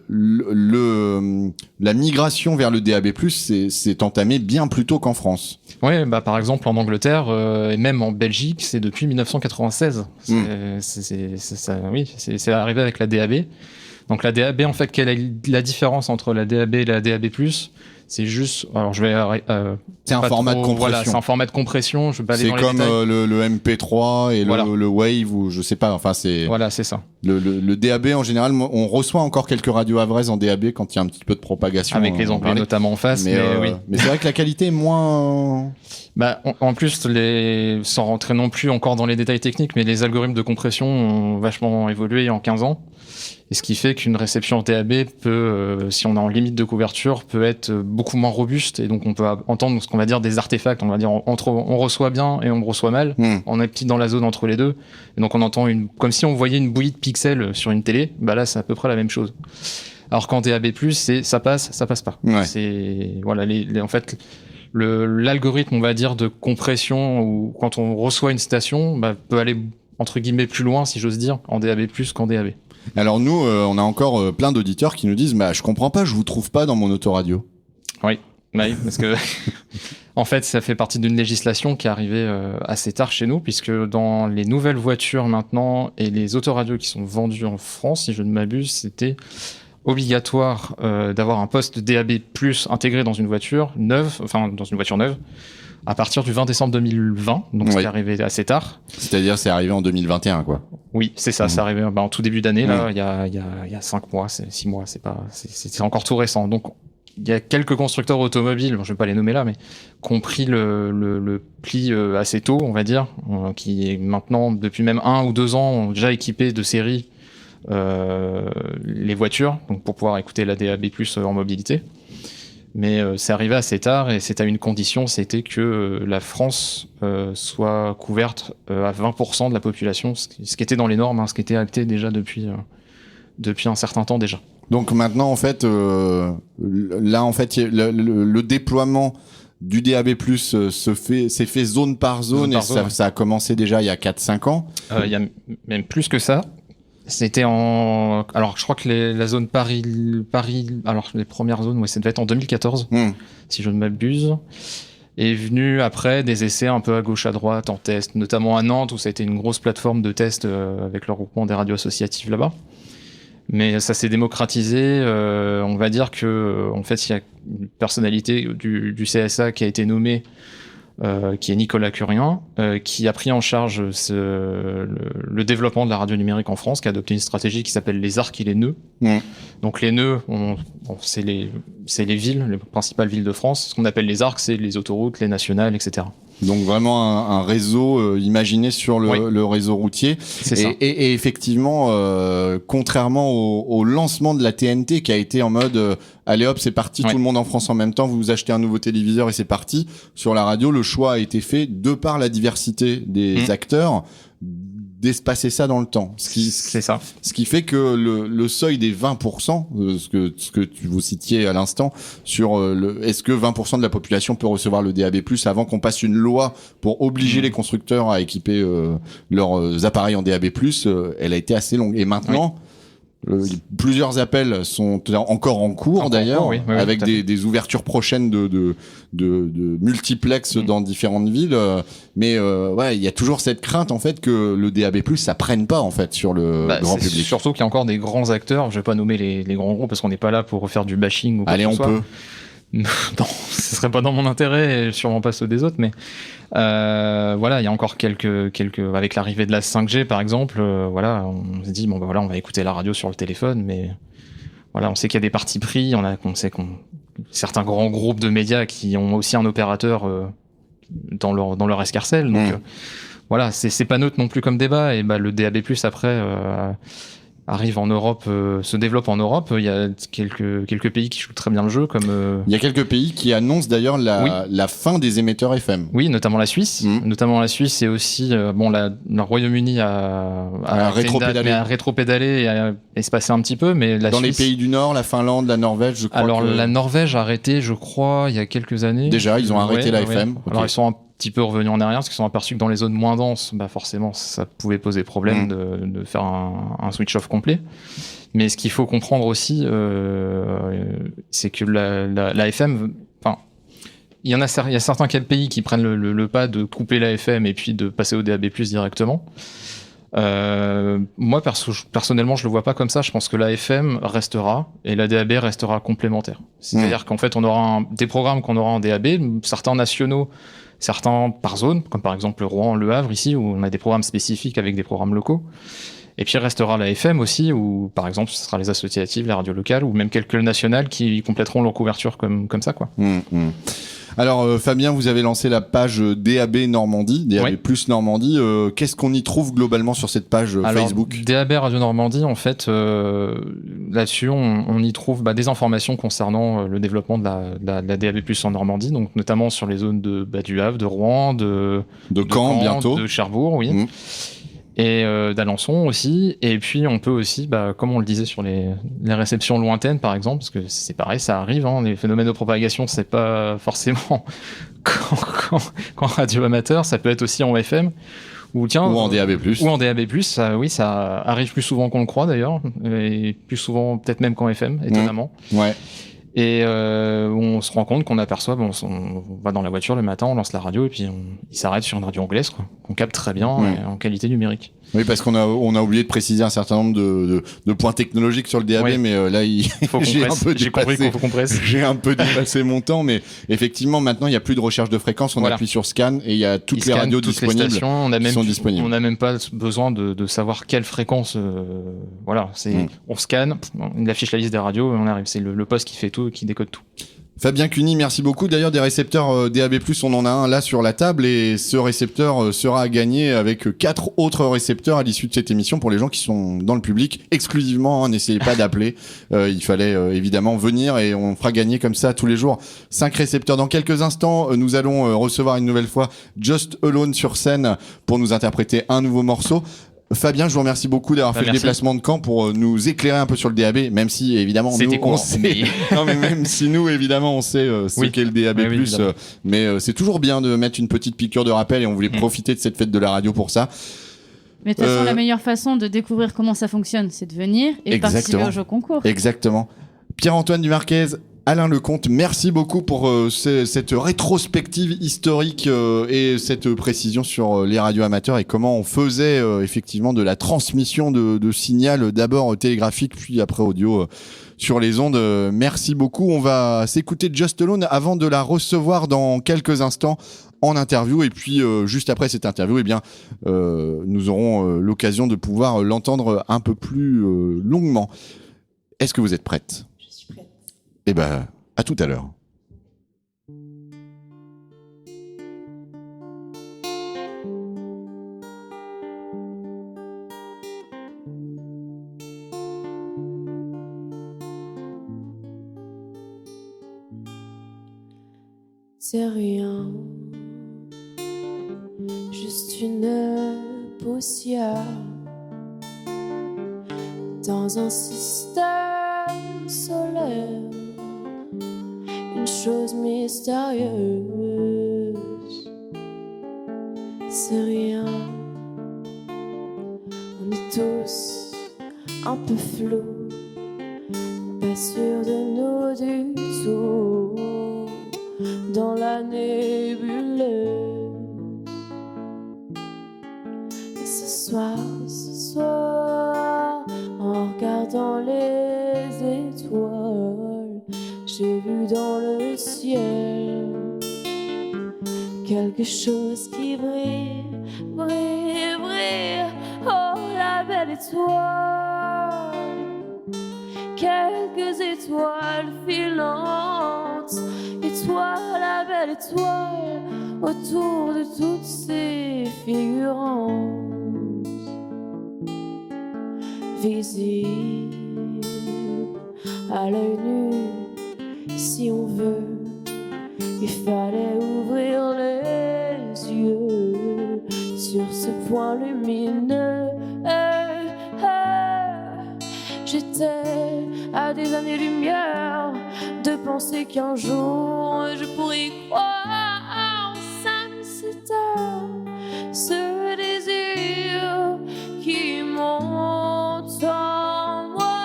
migration vers le DAB+, s'est entamée bien plus tôt qu'en France. Oui, par exemple en Angleterre et même en Belgique, c'est depuis 1996. C'est arrivé avec la DAB. Donc la DAB, en fait, quelle est la différence entre la DAB et la DAB+, c'est juste, alors je vais. C'est un format de compression. Voilà, c'est un format de compression. Je vais pas aller dans les détails. C'est comme le MP3 et voilà. le Wave ou je sais pas. Enfin c'est. Voilà, c'est ça. Le DAB en général, on reçoit encore quelques radios havraises en DAB quand il y a un petit peu de propagation. Avec les Anglais notamment en face. Mais c'est vrai que la qualité est moins. En plus, sans rentrer non plus encore dans les détails techniques, mais les algorithmes de compression ont vachement évolué en 15 ans. Et ce qui fait qu'une réception DAB peut, si on est en limite de couverture, peut être beaucoup moins robuste. Et donc, on peut entendre ce qu'on va dire des artefacts. On va dire, on reçoit bien et on reçoit mal. On est petit dans la zone entre les deux. Et donc, on entend comme si on voyait une bouillie de pixels sur une télé. Là, c'est à peu près la même chose. Alors qu'en DAB+, ça passe pas. Ouais. C'est, voilà, en fait, l'algorithme, on va dire, de compression, ou quand on reçoit une station, peut aller, entre guillemets, plus loin, si j'ose dire, en DAB+, qu'en DAB. Alors nous, on a encore plein d'auditeurs qui nous disent je comprends pas, je vous trouve pas dans mon autoradio. Oui, parce que en fait, ça fait partie d'une législation qui est arrivée assez tard chez nous, puisque dans les nouvelles voitures maintenant et les autoradios qui sont vendues en France, si je ne m'abuse, c'était obligatoire d'avoir un poste DAB+ intégré dans une voiture neuve, à partir du 20 décembre 2020, donc c'est arrivé assez tard. C'est-à-dire c'est arrivé en 2021, quoi. Oui, c'est ça, c'est arrivé en tout début d'année, là, il y a 5 mois, 6 mois, c'est encore tout récent. Donc il y a quelques constructeurs automobiles, je vais pas les nommer là, mais qui ont pris le pli assez tôt, on va dire, qui maintenant, depuis même 1 ou 2 ans, ont déjà équipé de série les voitures, donc pour pouvoir écouter la DAB+ en mobilité. Mais c'est arrivé assez tard et c'est à une condition, c'était que la France soit couverte à 20% de la population, ce qui était dans les normes, ce qui était acté déjà depuis un certain temps déjà. Donc maintenant, en fait, le déploiement du DAB+ s'est fait zone par zone, ça a commencé déjà il y a 4-5 ans. Il y a même plus que ça. C'était alors je crois que la zone Paris, alors les premières zones, ça devait être en 2014, si je ne m'abuse. Et venu après des essais un peu à gauche à droite en test, notamment à Nantes où ça a été une grosse plateforme de test avec le regroupement des radios associatives là-bas. Mais ça s'est démocratisé. On va dire que en fait il y a une personnalité du CSA qui a été nommée. Qui est Nicolas Curien, qui a pris en charge le développement de la radio numérique en France, qui a adopté une stratégie qui s'appelle les arcs et les nœuds. Donc les nœuds, c'est les villes, les principales villes de France. Ce qu'on appelle les arcs, c'est les autoroutes, les nationales, etc. Donc vraiment un réseau imaginé sur le réseau routier. C'est ça. Et effectivement, contrairement au lancement de la TNT qui a été en mode allez hop, c'est parti, tout le monde en France en même temps, vous achetez un nouveau téléviseur et c'est parti. Sur la radio, le choix a été fait de par la diversité des acteurs d'espacer ça dans le temps. C'est ça. Ce qui fait que le seuil des 20%, ce que vous citiez à l'instant, sur est-ce que 20% de la population peut recevoir le DAB+, avant qu'on passe une loi pour obliger les constructeurs à équiper leurs appareils en DAB+, elle a été assez longue. Et maintenant, plusieurs appels sont encore en cours d'ailleurs, avec des ouvertures prochaines de multiplex dans différentes villes. Mais il y a toujours cette crainte en fait que le DAB+ ça prenne pas en fait sur le grand public. Surtout qu'il y a encore des grands acteurs. Je vais pas nommer les grands groupes parce qu'on n'est pas là pour refaire du bashing. Allez, on peut. Non, ce serait pas dans mon intérêt et sûrement pas ceux des autres, mais il y a encore quelques avec l'arrivée de la 5G par exemple, on s'est dit on va écouter la radio sur le téléphone, mais on sait qu'il y a des partis pris, on sait certains grands groupes de médias qui ont aussi un opérateur dans leur escarcelle, donc c'est pas neutre non plus comme débat. Et le DAB+ après arrive en Europe, se développe en Europe. Il y a quelques pays qui jouent très bien le jeu, comme... Il y a quelques pays qui annoncent d'ailleurs la fin des émetteurs FM. Oui, notamment la Suisse. Notamment la Suisse et aussi, le Royaume-Uni a rétropédalé et se passé un petit peu, mais la Dans Suisse... les pays du Nord, la Finlande, la Norvège, je crois. Alors, la Norvège a arrêté, je crois, il y a quelques années. Déjà, ils ont arrêté la FM. Okay. Alors, ils sont un petit peu revenus en arrière parce qu'ils sont aperçus que dans les zones moins denses, forcément, ça pouvait poser problème de faire un switch-off complet. Mais ce qu'il faut comprendre aussi, c'est que la FM... Il y a certains pays qui prennent le pas de couper la FM et puis de passer au DAB+ directement. Moi, personnellement, je le vois pas comme ça. Je pense que la FM restera et la DAB restera complémentaire. C'est-à-dire qu'en fait, on aura des programmes qu'on aura en DAB, certains nationaux, certains par zone, comme par exemple Rouen, Le Havre ici, où on a des programmes spécifiques avec des programmes locaux. Et puis il restera la FM aussi, où par exemple ce sera les associatives, les radios locales, ou même quelques nationales qui compléteront leur couverture comme ça, quoi. Alors Fabien, vous avez lancé la page DAB Normandie, DAB+ Normandie. Qu'est-ce qu'on y trouve globalement sur cette page Facebook ? DAB Radio Normandie, en fait, là-dessus, on y trouve des informations concernant le développement de la DAB+ en Normandie, donc notamment sur les zones du Havre, de Rouen, de Caen bientôt, de Cherbourg, oui. Et d'Alençon aussi, et puis on peut aussi, comme on le disait sur les réceptions lointaines par exemple, parce que c'est pareil, ça arrive, les phénomènes de propagation, c'est pas forcément qu'en radio amateur, ça peut être aussi en FM, ou en DAB+. Ou en DAB+, ça arrive plus souvent qu'on le croit d'ailleurs, et plus souvent peut-être même qu'en FM, étonnamment. Ouais. Et on se rend compte qu'on aperçoit, on va dans la voiture le matin, on lance la radio et puis il s'arrête sur une radio anglaise, qu'on capte très bien en qualité numérique. Oui, parce qu'on a oublié de préciser un certain nombre de points technologiques sur le DAB, mais là, j'ai un peu dépassé mon temps, mais effectivement, maintenant, il n'y a plus de recherche de fréquence, on appuie sur scan et il y a toutes les radios disponibles qui sont disponibles. On n'a même pas besoin de savoir quelle fréquence, on scanne, on affiche la liste des radios et on arrive. C'est le poste qui fait tout, qui décode tout. Fabien Cuny, merci beaucoup. D'ailleurs, des récepteurs DAB+, on en a un là sur la table et ce récepteur sera à gagner avec 4 autres récepteurs à l'issue de cette émission pour les gens qui sont dans le public exclusivement. N'essayez pas d'appeler. Il fallait évidemment venir et on fera gagner comme ça tous les jours 5 récepteurs. Dans quelques instants, nous allons recevoir une nouvelle fois Just Alone sur scène pour nous interpréter un nouveau morceau. Fabien, je vous remercie beaucoup d'avoir fait le déplacement de Caen pour nous éclairer un peu sur le DAB, même si évidemment on sait. Non, mais même si nous évidemment on sait ce qu'est le DAB+, mais c'est toujours bien de mettre une petite piqûre de rappel et on voulait profiter de cette fête de la radio pour ça. Mais de toute façon, la meilleure façon de découvrir comment ça fonctionne, c'est de venir et participer au jeu concours. Exactement. Pierre-Antoine Dumarquez, Alain Lecomte, merci beaucoup pour cette rétrospective historique et cette précision sur les radios amateurs et comment on faisait effectivement de la transmission de signal d'abord télégraphique puis après audio sur les ondes. Merci beaucoup. On va s'écouter Just Alone avant de la recevoir dans quelques instants en interview et puis juste après cette interview, nous aurons l'occasion de pouvoir l'entendre un peu plus longuement. Est-ce que vous êtes prête ? Eh ben, à tout à l'heure. C'est rien, juste une poussière dans un système solaire. Une chose mystérieuse, c'est rien. On est tous un peu flous, pas sûrs de nous du tout, dans la nébuleuse. Et ce soir, en regardant les étoiles, j'ai vu dans le ciel quelque chose qui brille, brille, brille. Oh, la belle étoile. Quelques étoiles filantes. Et toi, la belle étoile, autour de toutes ces figurantes. visible à l'œil nu. Si on veut, il fallait ouvrir les yeux sur ce point lumineux. J'étais à des années-lumière de penser qu'un jour je pourrais y croire. Ça me c'était ce désir qui monte en moi.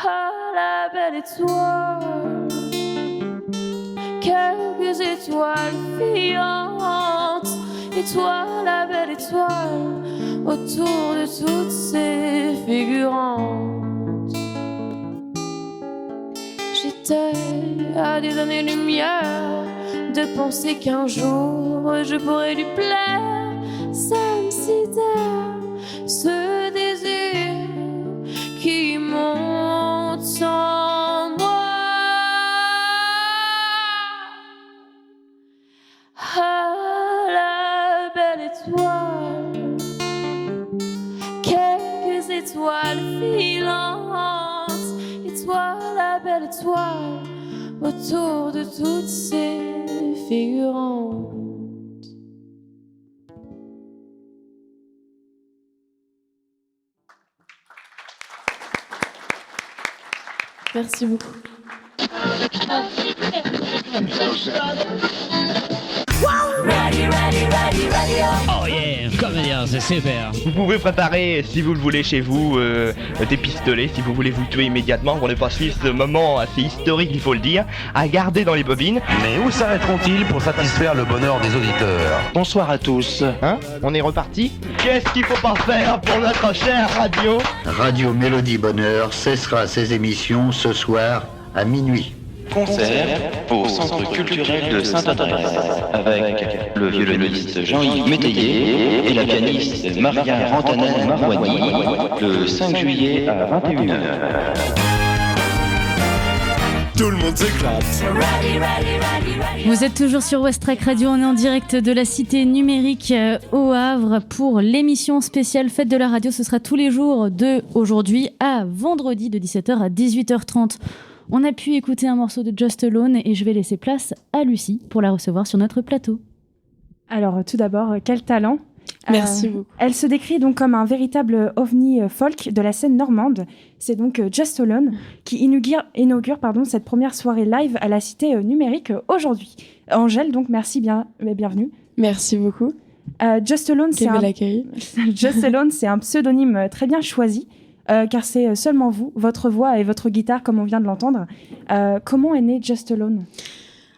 Ah, la belle étoile, quelques étoiles filantes, et toi, la belle étoile, autour de toutes ces figurantes. J'étais à des années-lumière de penser qu'un jour je pourrais lui plaire. Ça me sidère, ce désir qui monte en moi. Ah, la belle étoile, quelques étoiles filantes, et toi, la belle étoile, autour de toutes ces figurantes. Merci beaucoup. Oh yeah, comédien, c'est super. Vous pouvez préparer, si vous le voulez chez vous, des pistolets, si vous voulez vous tuer immédiatement, pour ne pas suivre ce moment assez historique, il faut le dire, à garder dans les bobines. Mais où s'arrêteront-ils pour satisfaire le bonheur des auditeurs? Bonsoir à tous. Hein? On est reparti? Qu'est-ce qu'il faut pas faire pour notre chère radio? Radio Mélodie Bonheur cessera ses émissions ce soir à minuit. Concert au Centre culturel de Sainte-Adresse avec le violoniste Jean-Yves Métayer et la pianiste Maria Rantanen-Marouani le 5 juillet à 21h. Tout le monde s'éclate. Vous êtes toujours sur Westrack Radio, on est en direct de la cité numérique au Havre pour l'émission spéciale Fête de la radio. Ce sera tous les jours de aujourd'hui à vendredi de 17h à 18h30. On a pu écouter un morceau de Just Alone et je vais laisser place à Lucie pour la recevoir sur notre plateau. Alors tout d'abord, quel talent! Merci beaucoup. Elle se décrit donc comme un véritable ovni folk de la scène normande. C'est donc Just Alone qui inaugure cette première soirée live à la Cité numérique aujourd'hui. Angèle, donc merci bienvenue. Merci beaucoup. Just Alone, Just Alone, c'est un pseudonyme très bien choisi. Car c'est seulement vous, votre voix et votre guitare, comme on vient de l'entendre. Comment est né Just Alone ?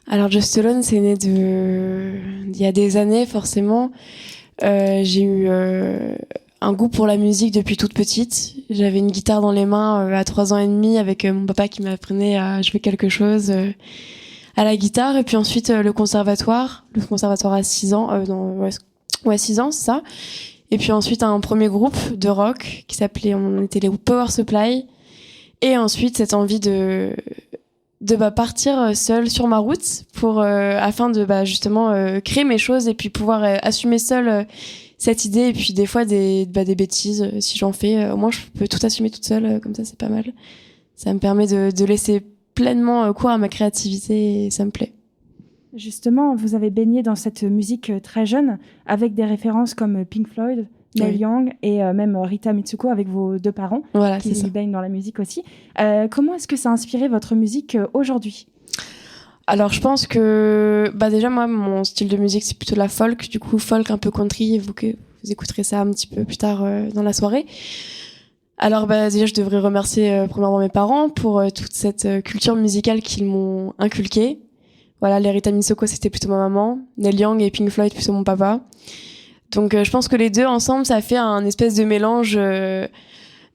Alors Just Alone, c'est né il y a des années, forcément. J'ai eu un goût pour la musique depuis toute petite. J'avais une guitare dans les mains à 3 ans et demi avec mon papa qui m'apprenait à jouer quelque chose à la guitare. Et puis ensuite le conservatoire à 6 ans. 6 ans, c'est ça. Et puis ensuite un premier groupe de rock qui s'appelait, on était les Power Supply. Et ensuite cette envie de partir seule sur ma route afin de justement créer mes choses et puis pouvoir assumer seule cette idée. Et puis des fois des bêtises, si j'en fais, au moins je peux tout assumer toute seule, comme ça c'est pas mal. Ça me permet de laisser pleinement cours à ma créativité et ça me plaît. Justement, vous avez baigné dans cette musique très jeune, avec des références comme Pink Floyd, Neil Young et même Rita Mitsuko avec vos 2 parents qui baignent dans la musique aussi. Comment est-ce que ça a inspiré votre musique aujourd'hui ? Alors je pense que déjà moi mon style de musique c'est plutôt la folk, du coup folk un peu country, vous écouterez ça un petit peu plus tard dans la soirée. Alors déjà je devrais remercier premièrement mes parents pour toute cette culture musicale qu'ils m'ont inculquée. Voilà, les Rita Mitsuko, c'était plutôt ma maman. Neil Young et Pink Floyd, plutôt mon papa. Donc, je pense que les deux ensemble, ça fait un espèce de mélange de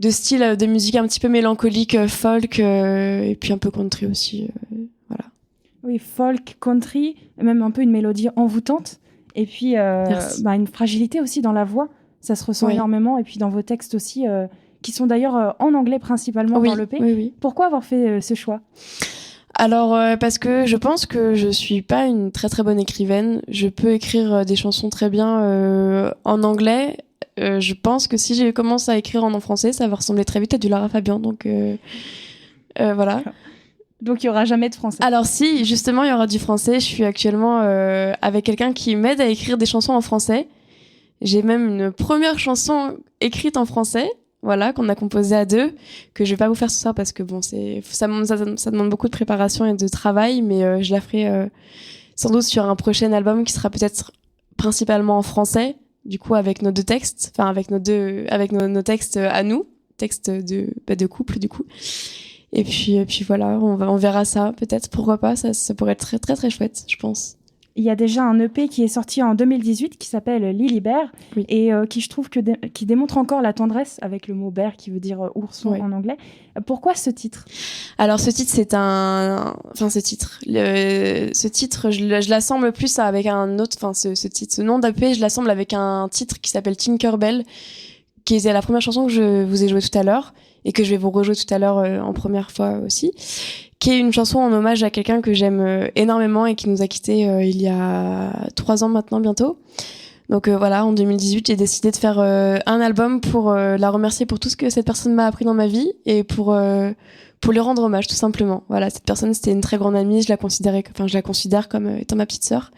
style de musique un petit peu mélancolique, folk, et puis un peu country aussi. Voilà. Oui, folk, country, même un peu une mélodie envoûtante. Et puis, une fragilité aussi dans la voix. Ça se ressent énormément. Et puis, dans vos textes aussi, qui sont d'ailleurs en anglais principalement dans l'EP. Oui. Pourquoi avoir fait ce choix ? Alors parce que je pense que je suis pas une très très bonne écrivaine. Je peux écrire des chansons très bien en anglais. je pense que si je commence à écrire en nom français, ça va ressembler très vite à du Lara Fabian. Donc voilà. Donc il y aura jamais de français. Alors si, justement, il y aura du français. Je suis actuellement avec quelqu'un qui m'aide à écrire des chansons en français. J'ai même une première chanson écrite en français, voilà, qu'on a composée à deux, que je vais pas vous faire ce soir parce que bon, ça demande beaucoup de préparation et de travail, mais je la ferai sans doute sur un prochain album qui sera peut-être principalement en français, du coup avec nos deux textes, enfin avec nos textes à nous, textes de couple du coup. Et puis voilà, on verra ça peut-être, pourquoi pas, ça pourrait être très très très chouette, je pense. Il y a déjà un EP qui est sorti en 2018 qui s'appelle Lilibert et qui je trouve qui démontre encore la tendresse avec le mot bear qui veut dire ourson en anglais. Pourquoi ce titre ? Alors ce titre ce titre je l'assemble plus avec un autre, ce nom d'EP je l'assemble avec un titre qui s'appelle Tinkerbell, qui est la première chanson que je vous ai jouée tout à l'heure et que je vais vous rejouer tout à l'heure en première fois aussi, qui est une chanson en hommage à quelqu'un que j'aime énormément et qui nous a quittés il y a 3 ans maintenant bientôt. Donc voilà, en 2018, j'ai décidé de faire un album pour la remercier pour tout ce que cette personne m'a appris dans ma vie et pour lui rendre hommage tout simplement. Voilà, cette personne c'était une très grande amie, je la considère comme étant ma petite sœur.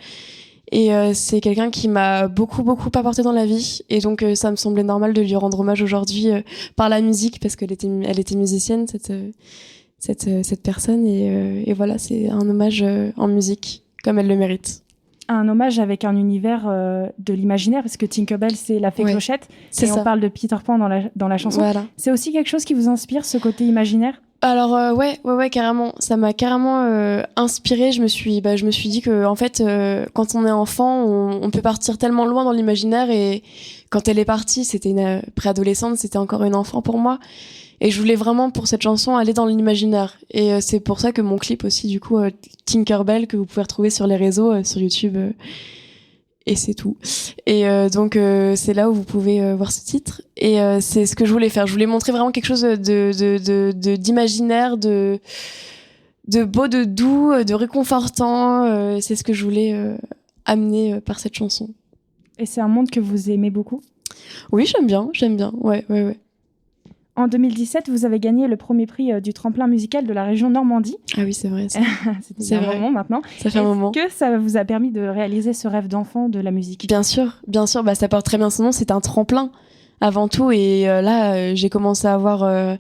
Et c'est quelqu'un qui m'a beaucoup apporté dans la vie et donc ça me semblait normal de lui rendre hommage aujourd'hui par la musique parce qu'elle était musicienne cette personne et voilà, c'est un hommage en musique comme elle le mérite. Un hommage avec un univers de l'imaginaire parce que Tinkerbell c'est la fée Clochette et ça. On parle de Peter Pan dans la chanson. Voilà. C'est aussi quelque chose qui vous inspire, ce côté imaginaire ? Alors ouais carrément, ça m'a carrément inspirée. Je me suis dit que en fait quand on est enfant, on peut partir tellement loin dans l'imaginaire et quand elle est partie, c'était une préadolescente, c'était encore une enfant pour moi. Et je voulais vraiment pour cette chanson aller dans l'imaginaire. Et c'est pour ça que mon clip aussi du coup Tinkerbell que vous pouvez retrouver sur les réseaux, sur YouTube. Et c'est tout. Et donc c'est là où vous pouvez voir ce titre. Et c'est ce que je voulais faire. Je voulais montrer vraiment quelque chose d'imaginaire, de beau, de doux, de réconfortant. C'est ce que je voulais amener par cette chanson. Et c'est un monde que vous aimez beaucoup ? Oui, j'aime bien. Ouais. En 2017, vous avez gagné le premier prix du tremplin musical de la région Normandie. Ah oui, c'est vrai. C'est un moment maintenant. Ça fait un moment. Est-ce que ça vous a permis de réaliser ce rêve d'enfant de la musique ? Bien sûr. Bah, ça porte très bien son nom. C'est un tremplin avant tout. Et là, j'ai commencé à avoir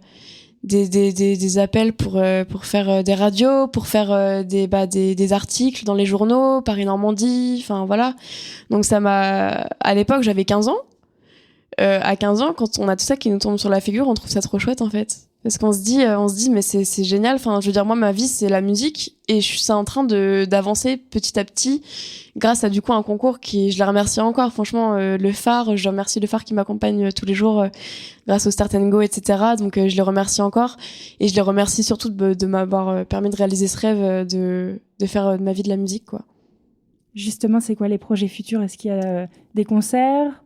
des appels pour faire des radios, pour faire des articles dans les journaux, Paris Normandie. Enfin voilà. Donc ça m'a. À l'époque, j'avais 15 ans. À 15 ans, quand on a tout ça qui nous tombe sur la figure, on trouve ça trop chouette en fait. Parce qu'on se dit mais c'est génial. Enfin, je veux dire, moi, ma vie, c'est la musique et je suis en train d'avancer petit à petit grâce à du coup un concours je les remercie encore. Franchement, le Phare, je remercie le Phare qui m'accompagne tous les jours grâce au Start & Go, etc. Donc, je les remercie encore et je les remercie surtout de m'avoir permis de réaliser ce rêve de faire de ma vie de la musique, quoi. Justement, c'est quoi les projets futurs ? Est-ce qu'il y a des concerts ?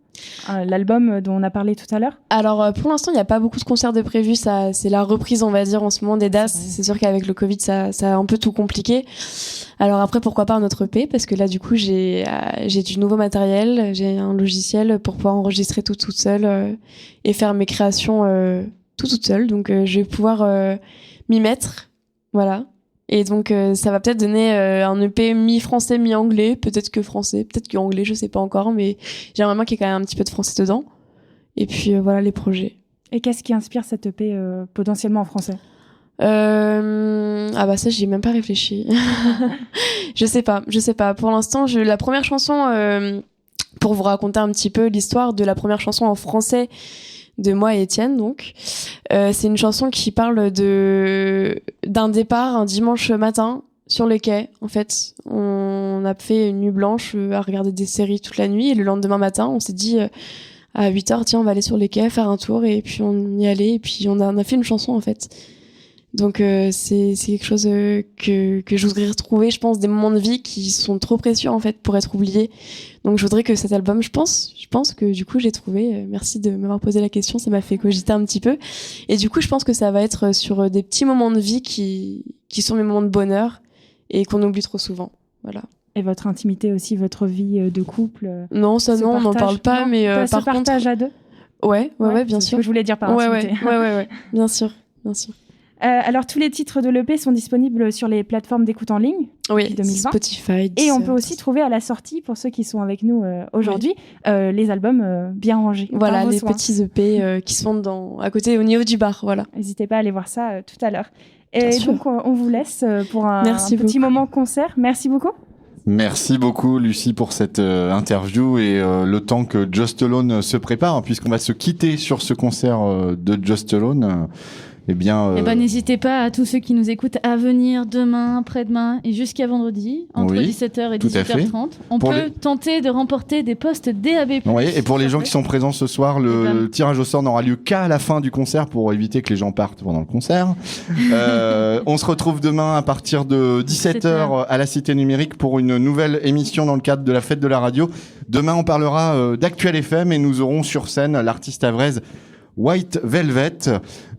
L'album dont on a parlé tout à l'heure ? Alors pour l'instant il n'y a pas beaucoup de concerts de prévus, c'est la reprise on va dire en ce moment des dates. C'est sûr qu'avec le Covid ça a un peu tout compliqué. Alors après pourquoi pas un autre EP, parce que là du coup j'ai du nouveau matériel, j'ai un logiciel pour pouvoir enregistrer tout toute seule et faire mes créations toute seule, donc je vais pouvoir m'y mettre, voilà. Et donc ça va peut-être donner un EP mi-français, mi-anglais, peut-être que français, peut-être que anglais, je sais pas encore, mais j'aimerais bien qu'il y ait quand même un petit peu de français dedans. Et puis voilà les projets. Et qu'est-ce qui inspire cette EP potentiellement en français ? Ah bah ça j'y ai même pas réfléchi. Je sais pas. Pour l'instant, la première chanson, pour vous raconter un petit peu l'histoire de la première chanson en français de moi et Étienne, donc c'est une chanson qui parle d'un départ un dimanche matin sur le quai. En fait, on a fait une nuit blanche à regarder des séries toute la nuit et le lendemain matin, on s'est dit à 8h, tiens, on va aller sur les quais faire un tour, et puis on y allait et puis on a fait une chanson en fait. Donc c'est quelque chose que je voudrais retrouver, je pense, des moments de vie qui sont trop précieux en fait pour être oubliés. Donc je voudrais que cet album, je pense que du coup j'ai trouvé. Merci de m'avoir posé la question, ça m'a fait cogiter un petit peu. Et du coup je pense que ça va être sur des petits moments de vie qui sont mes moments de bonheur et qu'on oublie trop souvent. Voilà. Et votre intimité aussi, votre vie de couple. Non, ça non, on n'en parle pas, mais par contre. Partage à deux. Ouais, bien sûr. Ce que je voulais dire par intimité. Ouais, bien sûr. Alors, tous les titres de l'EP sont disponibles sur les plateformes d'écoute en ligne. Oui, 2020. Spotify. Et on peut aussi trouver à la sortie, pour ceux qui sont avec nous aujourd'hui, les albums bien rangés. Voilà, les petits EP qui sont à côté, au niveau du bar. Voilà. N'hésitez pas à aller voir ça tout à l'heure. Et donc, on vous laisse pour un petit moment concert. Merci beaucoup. Merci beaucoup Lucie pour cette interview et le temps que Just Alone se prépare, puisqu'on va se quitter sur ce concert de Just Alone. Eh bien, n'hésitez pas à tous ceux qui nous écoutent à venir demain, après-demain et jusqu'à vendredi entre 17h et 18h30. On peut tenter de remporter des postes DAB+. Oui, et pour les gens qui sont présents ce soir, le tirage au sort n'aura lieu qu'à la fin du concert pour éviter que les gens partent pendant le concert. On se retrouve demain à partir de 17h à la Cité Numérique pour une nouvelle émission dans le cadre de la fête de la radio. Demain, on parlera d'Actuel FM et nous aurons sur scène l'artiste avraise White Velvet.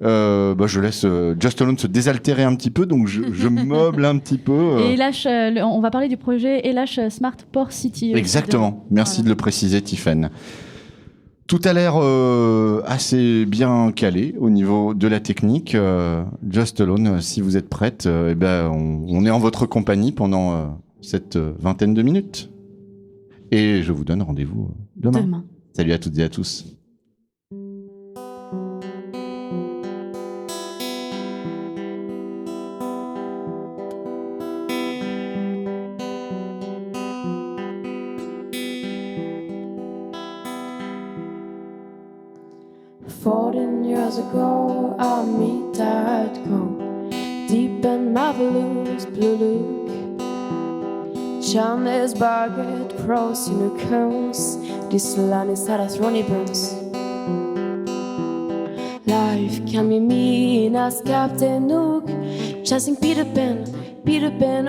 Je laisse Just Alone se désaltérer un petit peu, donc je meuble un petit peu. Et LH, on va parler du projet LH Smart Port City. Exactement. Merci de le préciser, Tiffen. Tout a l'air assez bien calé au niveau de la technique. Just Alone, si vous êtes prête, on est en votre compagnie pendant cette vingtaine de minutes. Et je vous donne rendez-vous demain. Salut à toutes et à tous. Years ago, I meet that go deep and marvelous blue look. Charmless baguette, pros in a cones. This land is sad as Ronnie Burns. Life can be mean as Captain Hook, chasing Peter Pan,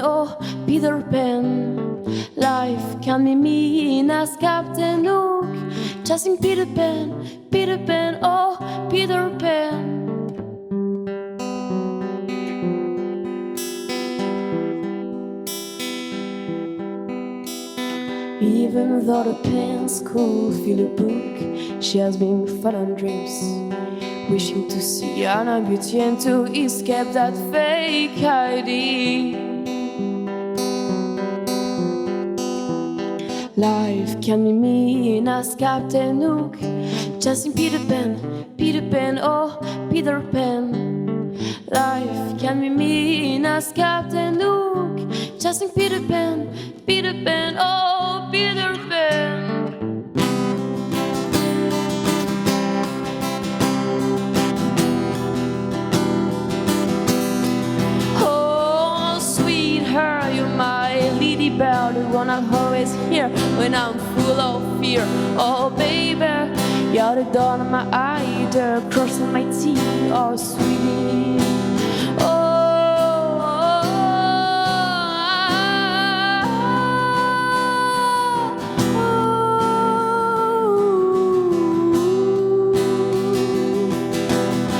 oh Peter Pan. Life can be mean as Captain Hook, chasing Peter Pan, oh Peter Pan. Even though the pen's could feel a book, she has been following dreams, wishing to see Anna Beauty and to escape that fake ID. Life can be mean as Captain Hook, chasing Peter Pan, oh Peter Pan. Life can be mean as Captain Hook, chasing Peter Pan, oh Peter Pan. Oh sweetheart, you're my lady belle, the one I'm always here when I'm full of fear. Oh baby, you're the dawn of my eye, the cross of my teeth, oh sweetie. She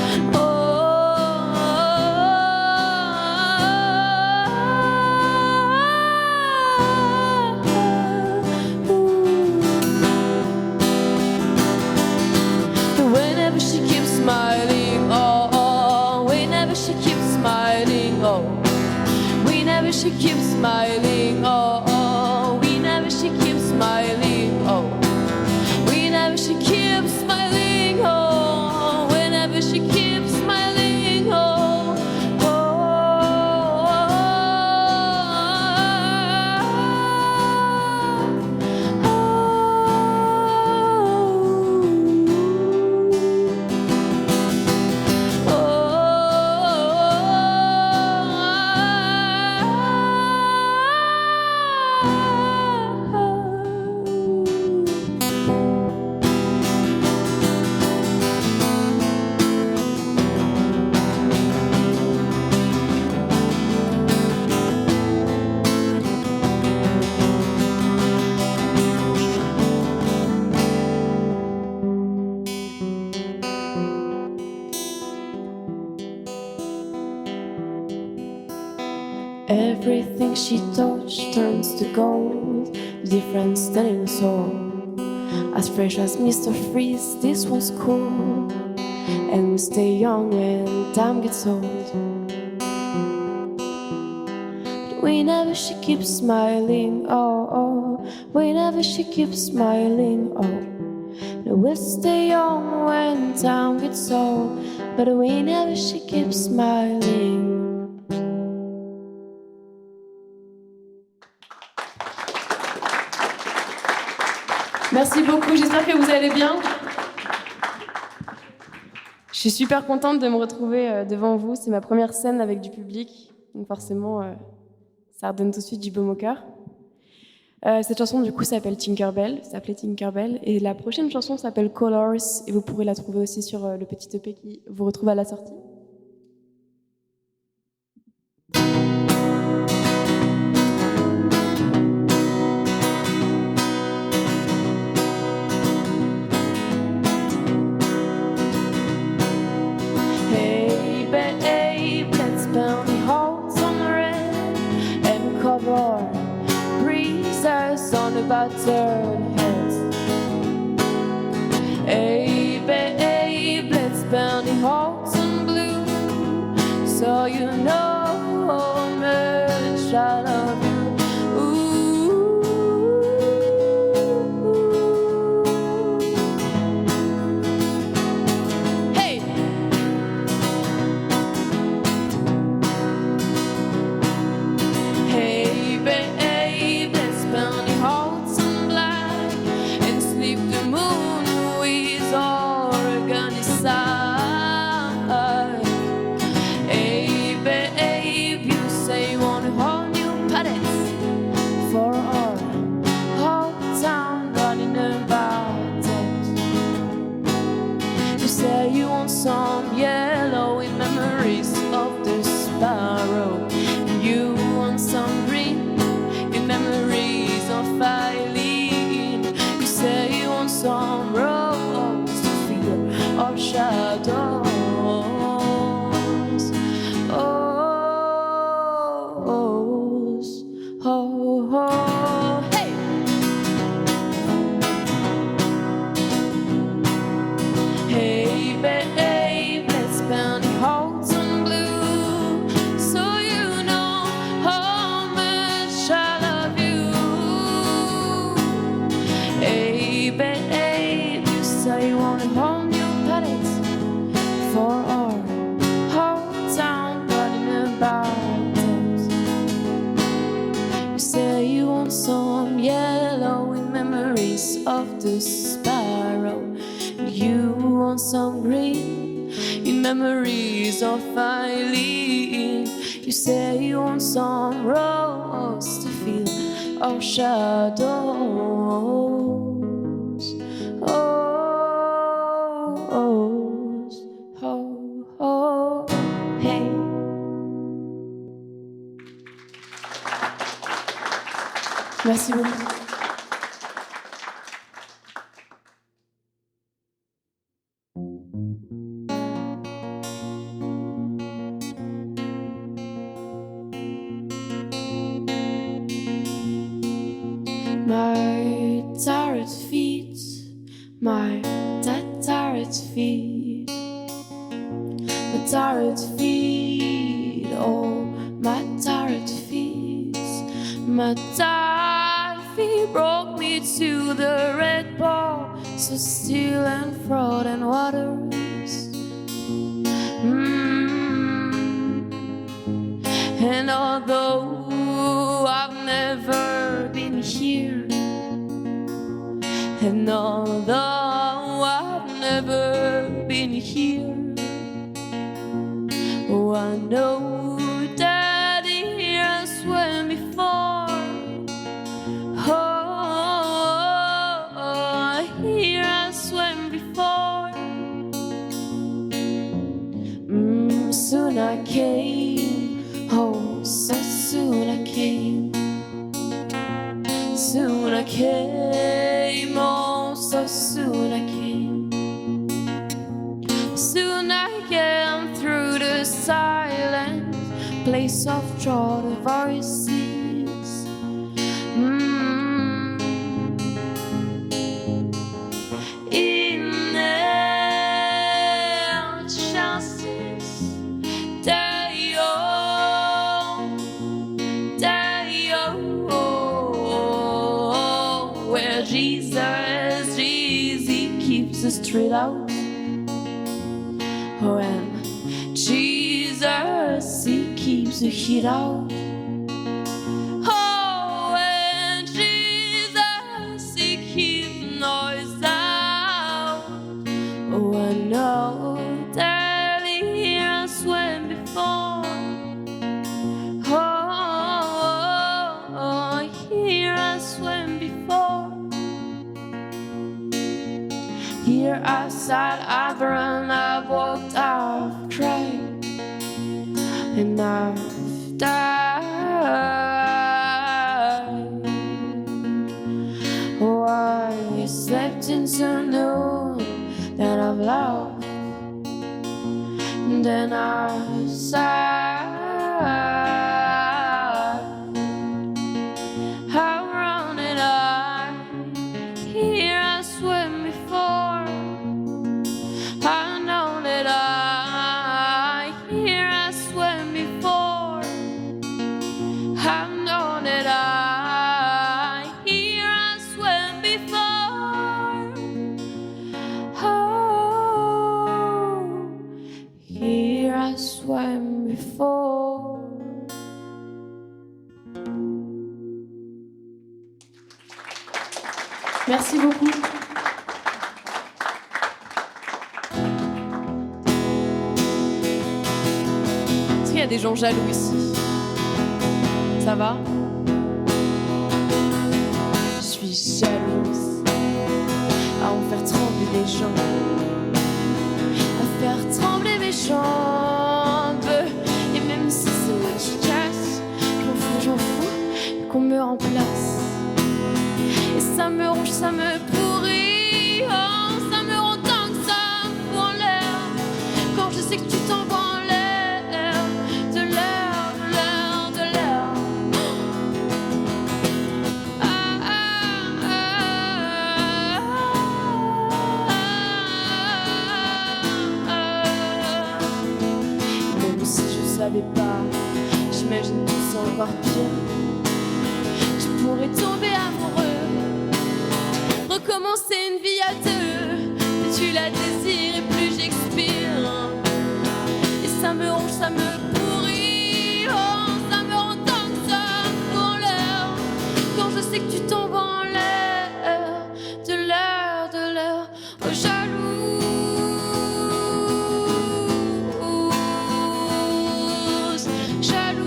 keeps smiling, oh, oh. Whenever she keeps smiling, oh. Whenever she keeps smiling, oh. Whenever she keeps smiling, oh, Everything she touched turns to gold, different than in a soul. As fresh as Mr. Freeze, this one's cool. And we stay young when time gets old. But whenever she keeps smiling, oh, oh. Whenever she keeps smiling, oh. And we'll stay young when time gets old. But whenever she keeps smiling. Merci beaucoup, j'espère que vous allez bien. Je suis super contente de me retrouver devant vous. C'est ma première scène avec du public, donc forcément, ça redonne tout de suite du baume au cœur. Cette chanson, du coup, s'appelle Tinkerbell, et la prochaine chanson s'appelle Colors, et vous pourrez la trouver aussi sur le petit EP qui vous retrouve à la sortie. About turn heads. Hey babe, let's burn the hearts in blue, so you know how much I love you. Hey. Hey babe, let's burn the hearts. Some yellow in memories of the sparrow. You want some green in memories of Eileen. You say you want some rose to feel our shadows. Oh, oh, hey. Hey, baby. Some yellow in memories of the sparrow. You want some green in memories of Eileen. You say you want some rose to feel our shadows. Oh, hey. Merci beaucoup. My tired feet, my tired feet, my tired feet, oh, my tired feet, my tired feet brought me to the red ball, so still and frozen waters. And although I've never been here, and although I've never been here, oh, I know that here I swam before. Oh, here I swam before. Soon I came, oh, so soon I came. Soon I came, oh, so soon I came. Soon I came through the silent place of destroy the voices. Inner chances, where Jesus keeps the street out. When Jesus, he keeps the heat out. Oh, when Jesus, he keeps the noise out. Oh, I know that he has swam before. Oh, here I swam before. Here outside I've run, I've walked, I've cried, and I've died. Oh, I slept into noon, then I've laughed, and then I sighed. How wrong did I? Here I swim before. I know that here I swam before. I know that here I swam before. Oh, here I swam before. Merci beaucoup. Est-ce qu'il y a des gens jaloux ici? Ça va? Je suis jalouse à en faire trembler les gens, à faire trembler mes jambes. Et même si c'est moi qui casse, j'en fous qu'on me remplace. Et ça me ronge, ça me pourrit, oh, ça me rend tant que ça me fout en l'air. Quand je sais que tu t'envoies en l'air, de l'air, de l'air, de l'air. Même si je savais pas, j'imagine que c'est encore pire. Tu pourrais tomber amoureux, recommencer une vie à deux. Plus tu la désires et plus j'expire. Et ça me ronge, ça me pourrit, oh, ça me rend tant que ça me fout en l'air. Quand je sais que tu tombes en l'air, de l'air, de l'air. Oh, jalouse, jalouse.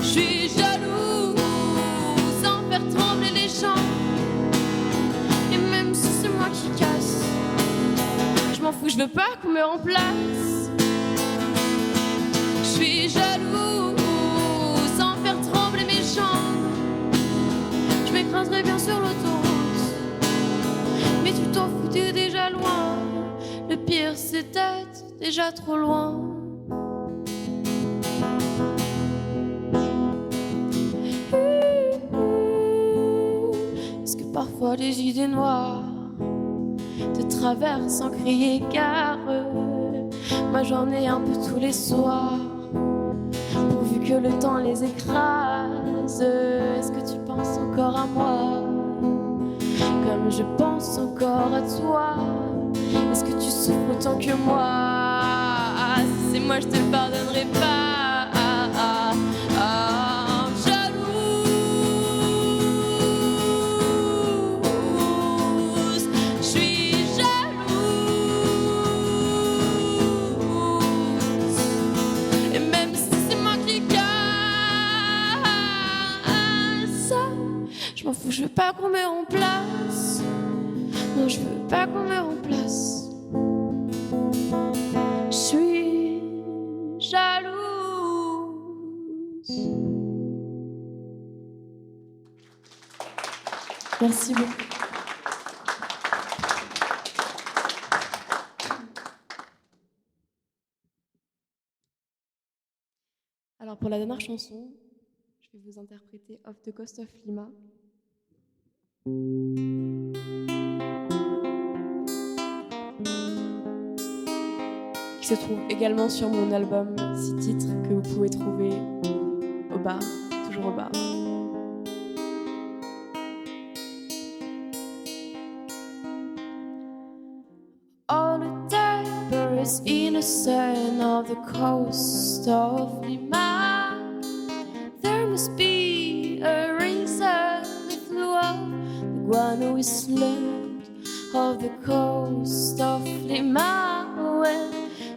Je suis jalouse sans faire trembler les gens. Et même si c'est moi qui casse, je m'en fous, je veux pas qu'on me remplace. Je suis jalouse sans faire trembler mes jambes. Je m'écraserai bien sur l'autoroute, mais tu t'en fous, t'es déjà loin. Le pire c'est d'être déjà trop loin. Est-ce que parfois des idées noires te traversent sans crier gare? Moi j'en ai un peu tous les soirs, pourvu que le temps les écrase. Est-ce que tu penses encore à moi comme je pense encore à toi? Est-ce que tu souffres autant que moi? Si c'est moi je te le pardonnerai pas. Jalouse, je suis jalouse. Et même si c'est moi qui casse, je m'en fous, je veux pas qu'on me remplace. Non, je veux pas qu'on me remplace. Je suis jalouse. Merci beaucoup. Alors pour la dernière chanson, je vais vous interpréter Off the Coast of Lima. Qui se trouve également sur mon album 6 titres que vous pouvez trouver au bar, toujours au bar. All the diapers innocent of the coast of Lima. There must be a reason they flew off the guano island of the coast of Lima when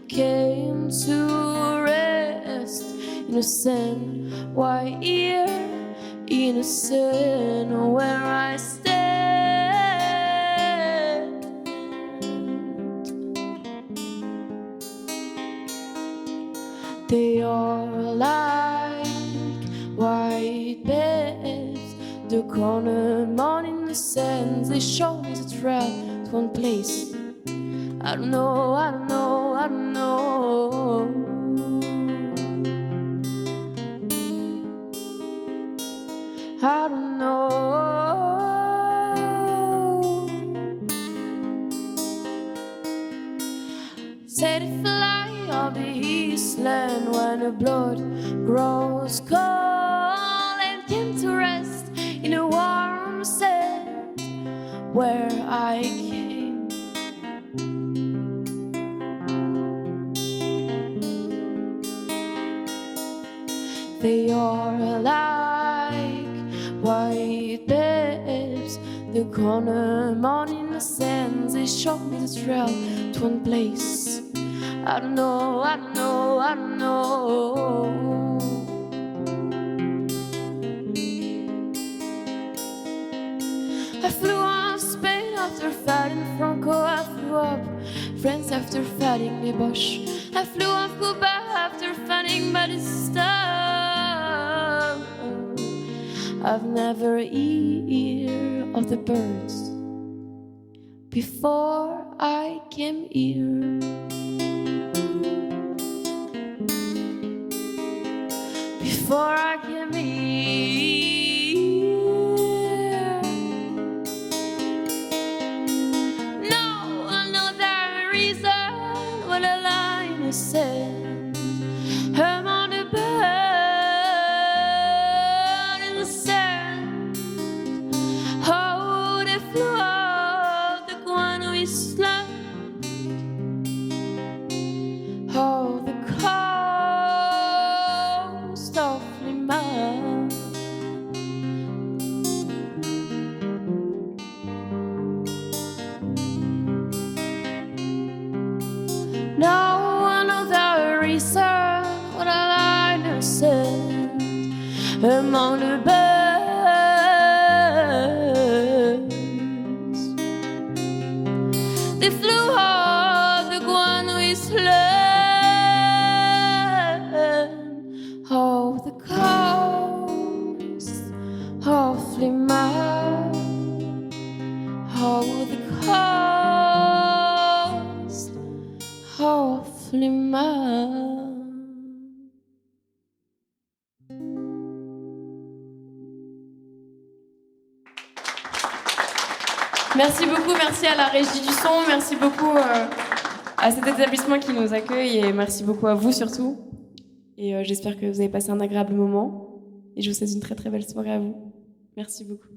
came to rest. Innocent, why here? Innocent, where I stand. They are like white beds, the corner morning the sands. They show me the trail to one place. I don't know, I don't know, I don't know. I don't know. Say they fly of the Eastland when the blood grows cold and came to rest in a warm sand where I came. They are like white babes, the corner morning the sands. They show me the trail to one place. I don't know, I don't know, I don't know. I flew on Spain after fighting Franco. I flew up France after fighting Les Boches. I flew off Cuba after fighting Batista. I've never heard of the birds before I came here. Before I came here. No, another reason what a line is said. I'm on the bird in the sand. Oh, the flew off the Guano Island. Oh, the coast of Lima. No another reason what a liner said among the birds. They flew off the Guano Island. Oh, the coast of Lima. Oh, the coast of Lima. Merci beaucoup, merci à la régie du son, merci beaucoup à cet établissement qui nous accueille et merci beaucoup à vous surtout. Et j'espère que vous avez passé un agréable moment et je vous souhaite une très très belle soirée à vous. Merci beaucoup.